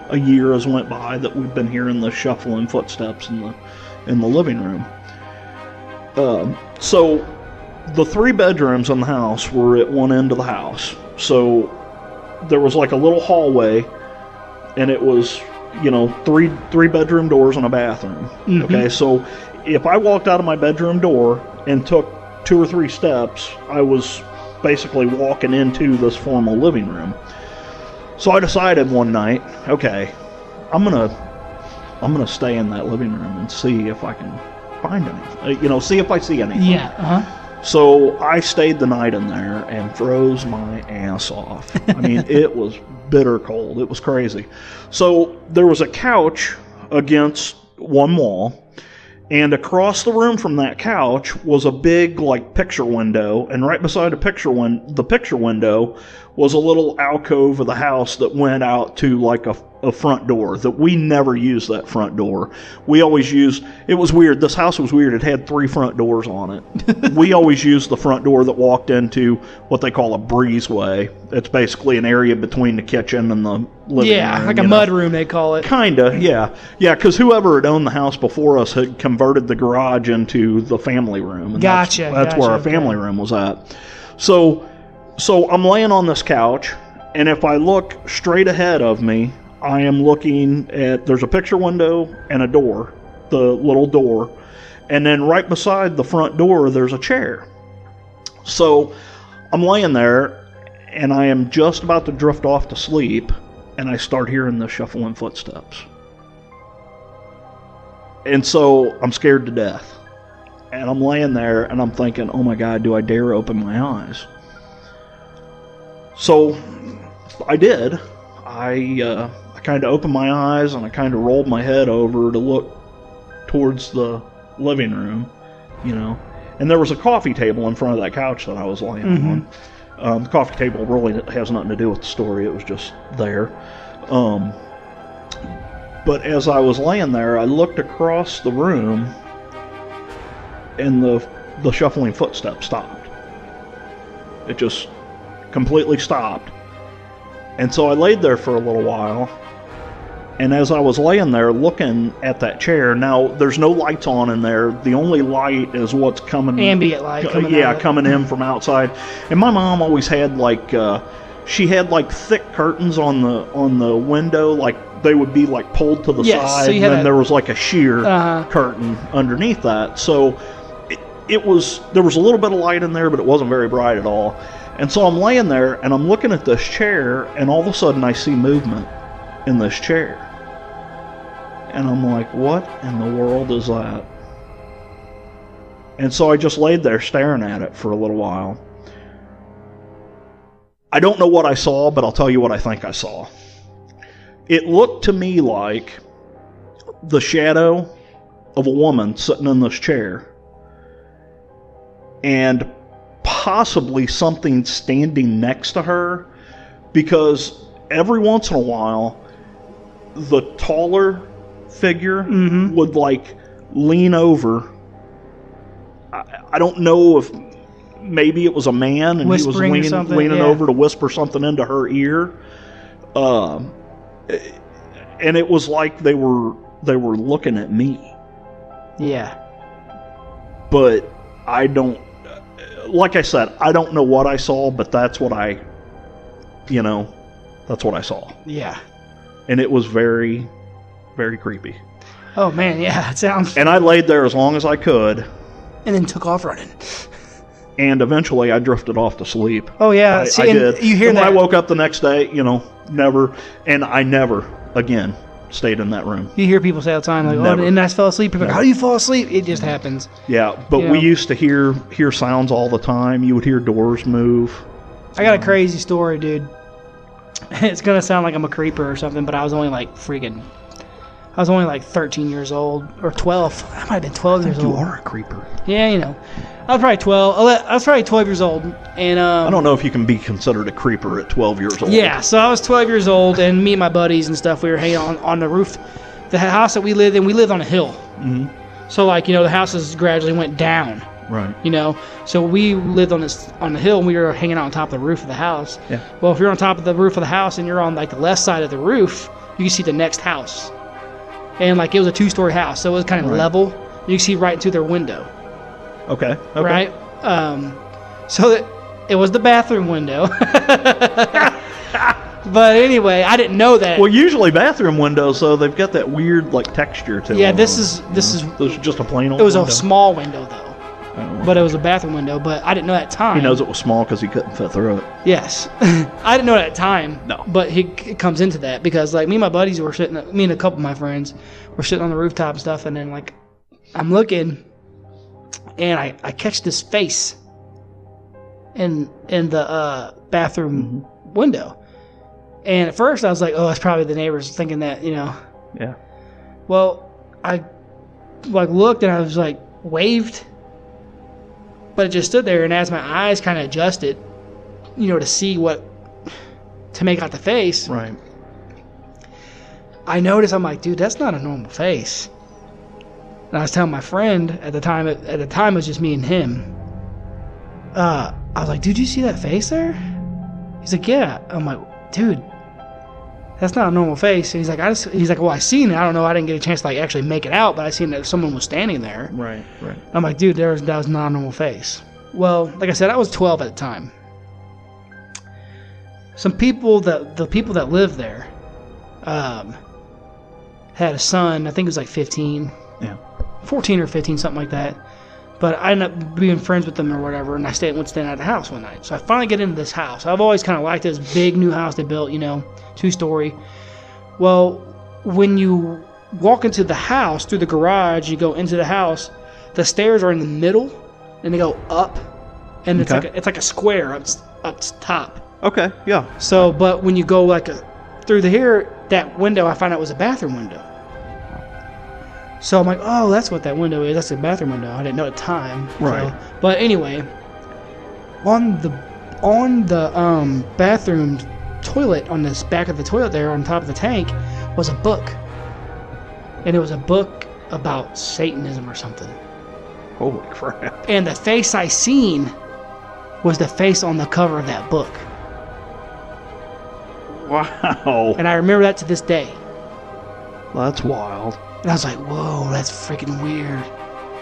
a year has went by that we've been hearing the shuffling footsteps in the living room. So the 3 bedrooms in the house were at one end of the house. So there was like a little hallway, and it was, three bedroom doors and a bathroom. Mm-hmm. Okay, so if I walked out of my bedroom door and took 2 or 3 steps, I was basically walking into this formal living room. So I decided one night, okay, I'm gonna stay in that living room and see if I can find anything. See if I see anything. Yeah. Uh-huh. So I stayed the night in there and froze my ass off. I mean, it was bitter cold. It was crazy. So there was a couch against one wall, and across the room from that couch was a big picture window, and right beside the picture window was a little alcove of the house that went out to a front door. That we never used that front door. We always used, it was weird, this house was weird, it had 3 front doors on it. We always used the front door that walked into what they call a breezeway. It's basically an area between the kitchen and the living room. Yeah, like a mud room they call it. Kinda, yeah. Yeah, because whoever had owned the house before us had converted the garage into the family room. And gotcha. That's where our family room was at. So I'm laying on this couch, and if I look straight ahead of me, I am looking at, there's a picture window and a door, the little door, and then right beside the front door there's a chair. So I'm laying there, and I am just about to drift off to sleep, and I start hearing the shuffling footsteps. And so I'm scared to death. And I'm laying there, and I'm thinking, oh my God, do I dare open my eyes? So I did. I kind of opened my eyes, and I kind of rolled my head over to look towards the living room, and there was a coffee table in front of that couch that I was laying on. The coffee table really has nothing to do with the story. It was just there. But as I was laying there, I looked across the room, and the shuffling footsteps stopped. It just completely stopped. And so I laid there for a little while. And as I was laying there looking at that chair, now there's no lights on in there. The only light is what's coming. Ambient light. Coming in from outside. And my mom always had like, she had like thick curtains on the window, like they would be like pulled to the side, so and then there was like a sheer curtain underneath that. So there was a little bit of light in there, but it wasn't very bright at all. And so I'm laying there and I'm looking at this chair, and all of a sudden I see movement in this chair. And I'm like, what in the world is that? And so I just laid there staring at it for a little while. I don't know what I saw, but I'll tell you what I think I saw. It looked to me like the shadow of a woman sitting in this chair, and possibly something standing next to her, because every once in a while the taller figure would like lean over. I don't know if maybe it was a man and Whispering he was leaning over to whisper something into her ear. And it was like they were looking at me. Yeah. But I don't, like I said, I don't know what I saw, but that's what I saw. Yeah. And it was very, very creepy. Oh man, yeah, it sounds. And I laid there as long as I could. And then took off running. And eventually I drifted off to sleep. Oh yeah, I did. You hear and that? When I woke up the next day, never again stayed in that room. You hear people say all the time, like, Never. "Oh, and I fell asleep." People are like, "How do you fall asleep?" It just happens. Yeah, but we used to hear sounds all the time. You would hear doors move. I got a crazy story, dude. It's gonna sound like I'm a creeper or something, but I was only like 13 years old, or 12. I might have been 12 years old. You are a creeper. Yeah, I was probably 12. I was probably 12 years old, and I don't know if you can be considered a creeper at 12 years old. Yeah, so I was 12 years old, and me and my buddies and stuff, we were hanging on the roof. The house that we lived in, we lived on a hill. Mm-hmm. So the houses gradually went down. Right. So we lived on the hill, and we were hanging out on top of the roof of the house. Yeah. Well, if you're on top of the roof of the house and you're on like the left side of the roof, you can see the next house. And like it was a 2-story house, so it was kind of level. You can see right into their window. Okay. Right. So it was the bathroom window. But anyway, I didn't know that. Well, usually bathroom windows, though, they've got that weird like texture to them. Yeah, this is just a plain old. It was window. a small window though, but it was a bathroom window. But I didn't know at the time. He knows it was small because he couldn't fit through it. Yes, I didn't know at the time. No, but it comes into that because like me and my buddies were sitting, me and a couple of my friends were sitting on the rooftop and stuff, and then like I'm looking, and I catch this face in the bathroom window. And at first I was like, oh, it's probably the neighbors thinking that, Yeah. Well, I like looked and I was like waved, but it just stood there. And as my eyes kind of adjusted, to see to make out the face. Right. I noticed, I'm like, dude, that's not a normal face. And I was telling my friend at the time it was just me and him. I was like, dude, you see that face there? He's like, yeah. I'm like, dude, that's not a normal face. And he's like, well, I seen it. I don't know. I didn't get a chance to like actually make it out, but I seen that someone was standing there. Right. I'm like, dude, that was not a normal face. Well, like I said, I was 12 at the time. The people that lived there, had a son. I think it was like 15. Yeah. 14 or 15, something like that. But I ended up being friends with them or whatever, and I went staying at the house one night. So I finally get into this house. I've always kind of liked this big new house they built, 2-story. Well, when you walk into the house through the garage, you go into the house, the stairs are in the middle, and they go up, and it's like a square up top. Okay, yeah. So, but when you go through that window, I found out was a bathroom window. So I'm like, oh, that's what that window is. That's a bathroom window. I didn't know at the time. Right. So, but anyway, on the bathroom toilet, on this back of the toilet there, on top of the tank, was a book. And it was a book about Satanism or something. Holy crap. And the face I seen was the face on the cover of that book. Wow. And I remember that to this day. That's wild. And I was like, whoa, that's freaking weird.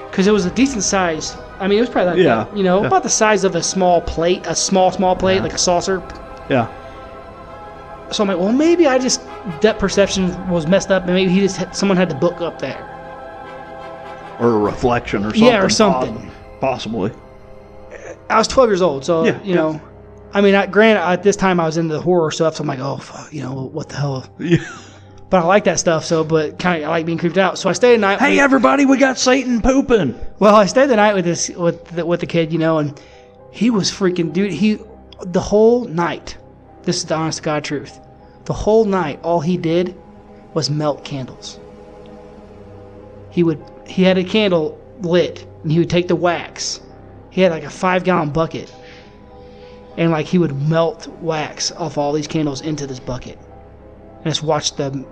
Because it was a decent size. I mean, it was probably like, about the size of a small plate, a small plate, like a saucer. Yeah. So I'm like, well, maybe depth perception was messed up, and maybe someone had the book up there. Or a reflection or something. Yeah, or something. Possibly. I was 12 years old, so, know. I mean, granted, at this time I was into the horror stuff, so I'm like, oh, fuck, what the hell? Yeah. But I like that stuff, but kind of I like being creeped out. So I stayed the night. Hey, everybody, we got Satan pooping. Well, I stayed the night with the kid, and he was freaking, dude, the whole night, this is the honest to God truth, the whole night, all he did was melt candles. He had a candle lit, and he would take the wax. He had like a 5-gallon bucket, and like he would melt wax off all these candles into this bucket, and just watch the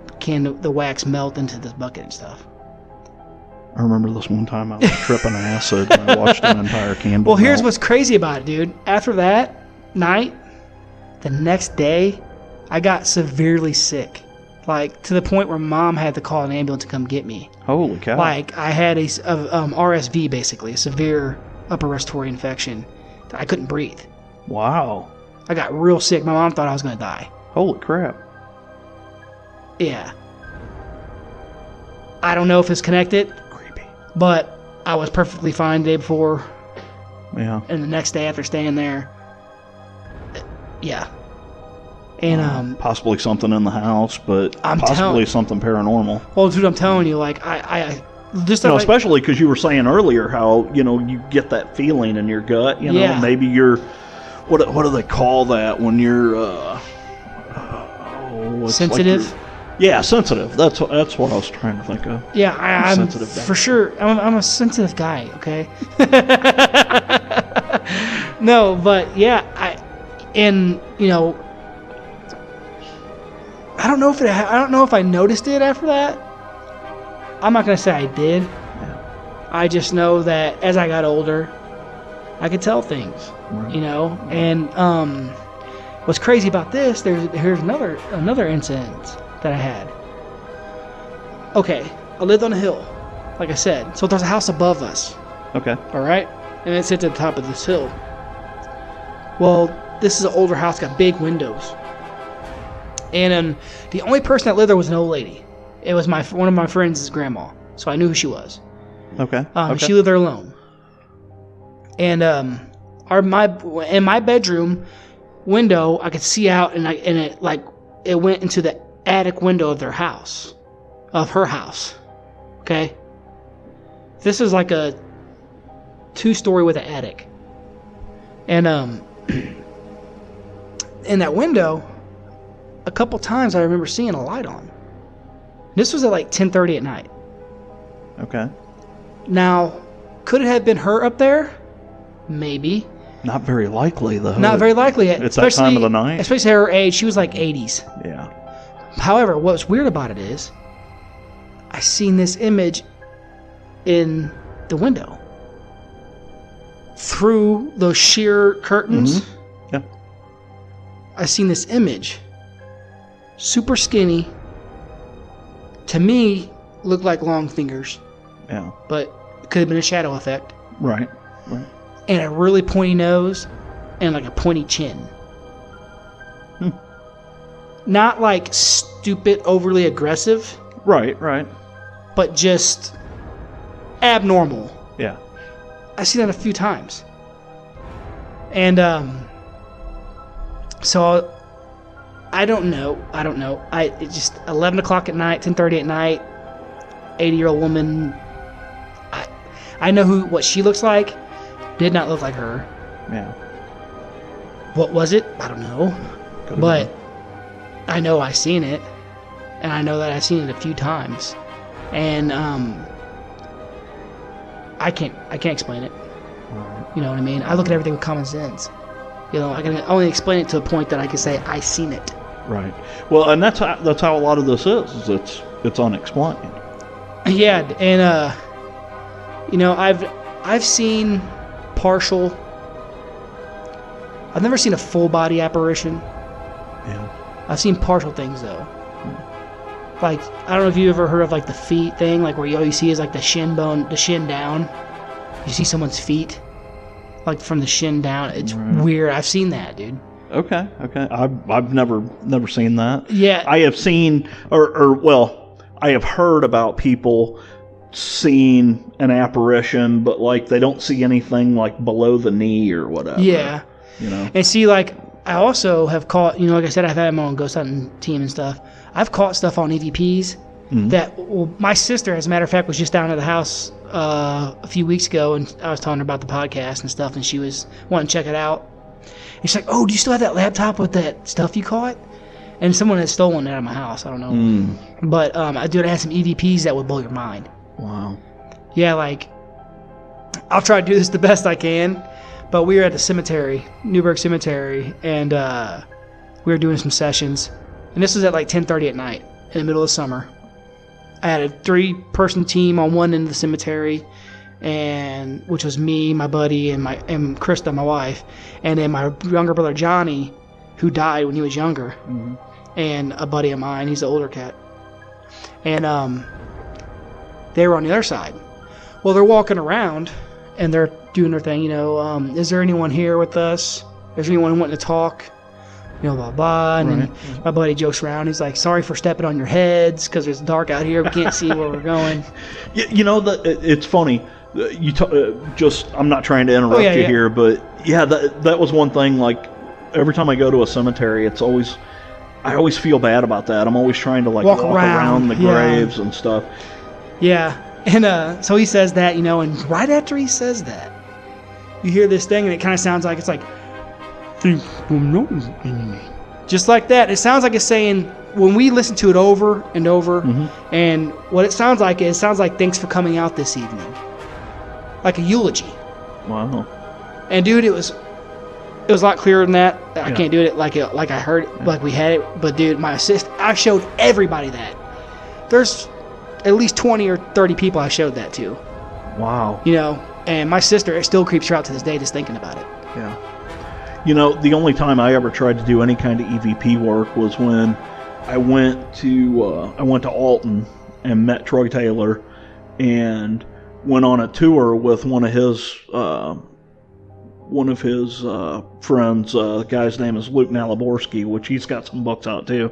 wax melt into this bucket and stuff. I remember this one time I was tripping acid and I watched an entire candle. Well, here's what's crazy about it, dude. After that night, the next day, I got severely sick. Like, to the point where Mom had to call an ambulance to come get me. Holy cow. Like, I had a RSV, basically, a severe upper respiratory infection. I couldn't breathe. Wow. I got real sick. My mom thought I was going to die. Holy crap. Yeah. I don't know if it's connected. Creepy. But I was perfectly fine the day before. Yeah. And the next day after staying there. Yeah. And possibly something in the house, but possibly something paranormal. Well, dude, I'm telling you, like I just especially because you were saying earlier how you get that feeling in your gut. Maybe you're what do they call that when you're sensitive? Like sensitive. That's what I was trying to think of. Yeah, I'm sensitive for sure. I'm a sensitive guy. Okay. No, but yeah, I don't know if I noticed it after that. I'm not gonna say I did. Yeah. I just know that as I got older, I could tell things, right. And what's crazy about this? Here's another incident that I had. Okay, I lived on a hill, like I said. So there's a house above us. Okay. All right, and it sits at the top of this hill. Well, this is an older house, got big windows. And the only person that lived there was an old lady. It was one of my friends' grandma, so I knew who she was. Okay. She lived there alone. And in my bedroom window, I could see out, and it went into the attic window of her house. Okay. This is like a 2-story with an attic, and in that window. A couple times I remember seeing a light on. This was at like 10:30 at night. Okay. Now, could it have been her up there? Maybe. Not very likely, though. Not very likely. It's that time of the night. Especially her age. She was like 80s. Yeah. However, what's weird about it is I seen this image in the window. Through those sheer curtains. Mm-hmm. Yeah. I seen this image. Super skinny. To me, looked like long fingers. Yeah. But it could have been a shadow effect. Right. And a really pointy nose and like a pointy chin. Not like stupid, overly aggressive. Right. But just abnormal. Yeah. I've seen that a few times. And so I don't know. It's just 11 o'clock at night, 10:30 at night, 80-year-old woman. I know what she looks like. Did not look like her. Yeah. What was it? I don't know. But I know I seen it. And I know that I've seen it a few times. And I can't explain it. Right. You know what I mean? I look at everything with common sense. I can only explain it to a point that I can say I seen it. Right. Well, and that's how a lot of this is it's unexplained. Yeah, and I've seen partial I've never seen a full body apparition. Yeah. I've seen partial things though. Like, I don't know if you ever heard of like the feet thing, like where all you see is like the shin bone, the shin down. You see someone's feet, like from the shin down. It's weird. I've seen that, dude. Okay. I've never seen that. Yeah. I have seen, or I have heard about people seeing an apparition, but like they don't see anything like below the knee or whatever. Yeah. You know. And see, like, I also have caught, you know, like I said, I've had my own ghost hunting team and stuff. I've caught stuff on EVPs that, well, my sister, as a matter of fact, was just down at the house a few weeks ago, and I was telling her about the podcast and stuff, and she was wanting to check it out. And she's like, "Oh, do you still have that laptop with that stuff you caught?" And someone had stolen it out of my house. I don't know. But I had some EVPs that would blow your mind. Wow. Yeah, like, I'll try to do this the best I can, but we were at the cemetery, Newburgh Cemetery, and we were doing some sessions. And this was at like 10:30 at night in the middle of summer. I had a 3-person team on one end of the cemetery, and which was me, my buddy, and Krista, my wife, and then my younger brother Johnny, who died when he was younger, and a buddy of mine. He's the older cat, and they were on the other side. Well, they're walking around, and they're doing their thing. You know, is there anyone here with us? Is there anyone wanting to talk? You know, blah, blah. And then my buddy jokes around. He's like, "Sorry for stepping on your heads because it's dark out here. We can't see where we're going." You know, it's funny. I'm not trying to interrupt you here, but yeah, that was one thing. Like, every time I go to a cemetery, I always feel bad about that. I'm always trying to like walk around the graves and stuff. Yeah. And so he says that, you know, and right after he says that, you hear this thing, and it kind of sounds like it's like, just like that. It sounds like it's saying, when we listen to it over and over, and what it sounds like is, thanks for coming out this evening, like a eulogy. Wow. And dude, it was a lot clearer than that. I can't do it like I heard it, like we had it. But dude, I showed everybody that. There's at least 20 or 30 people I showed that to. Wow. You know, and my sister, it still creeps her out to this day just thinking about it. Yeah. You know, the only time I ever tried to do any kind of EVP work was when I went to Alton and met Troy Taylor and went on a tour with one of his friends. The guy's name is Luke Naliborski, which he's got some books out too.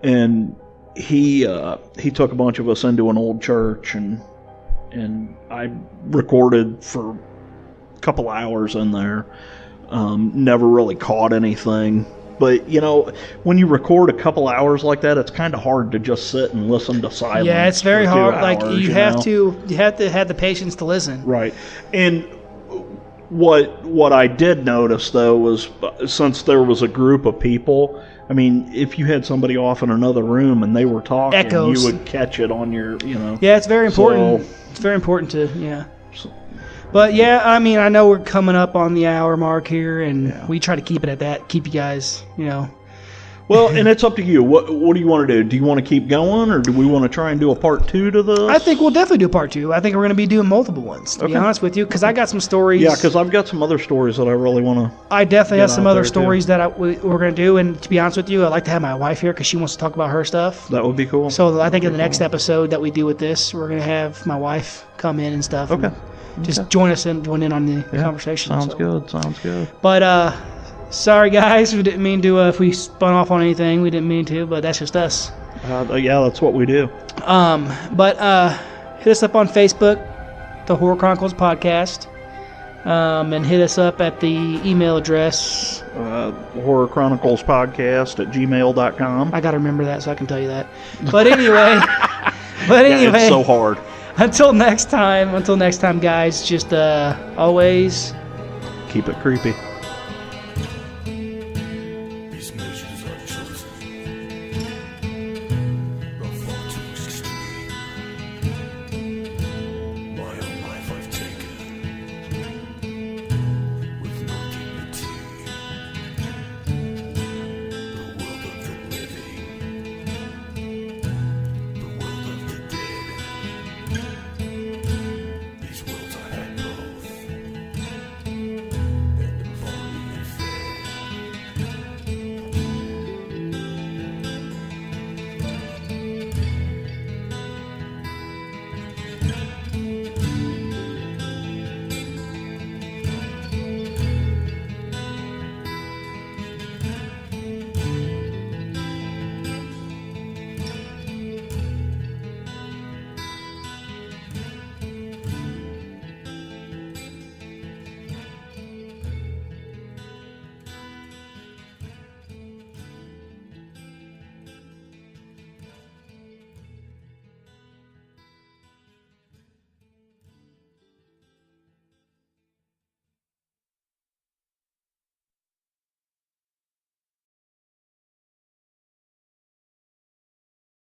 And he took a bunch of us into an old church, and I recorded for a couple hours in there. Never really caught anything. But, you know, when you record a couple hours like that, it's kind of hard to just sit and listen to silence. Yeah, it's very hard. Like, you have know? to have the patience to listen. Right. And what I did notice, though, was since there was a group of people, I mean, if you had somebody off in another room and they were talking, echoes. You would catch it on your, you know. Yeah, it's very important. It's very important to, But yeah, I mean, I know we're coming up on the hour mark here, and we try to keep it at that. Keep you guys, you know. Well, and it's up to you. What do you want to do? Do you want to keep going, or do we want to try and do a part 2 to this? I think we'll definitely do a part 2. I think we're going to be doing multiple ones, to be honest with you, because I got some stories. Yeah, because I've got some other stories that I really want to. I definitely have some other stories that we're going to do, and to be honest with you, I'd like to have my wife here because she wants to talk about her stuff. That would be cool. So I think in the next episode that we do with this, we're going to have my wife come in and stuff. Okay. Just join in on the conversation. Sounds good. But sorry guys, we didn't mean to. If we spun off on anything, we didn't mean to. But that's just us. Yeah, that's what we do. But hit us up on Facebook, the Horror Chronicles Podcast, and hit us up at the email address horrorchroniclespodcast@gmail.com. I gotta remember that so I can tell you that. But anyway, it's so hard. Until next time, guys, just always keep it creepy.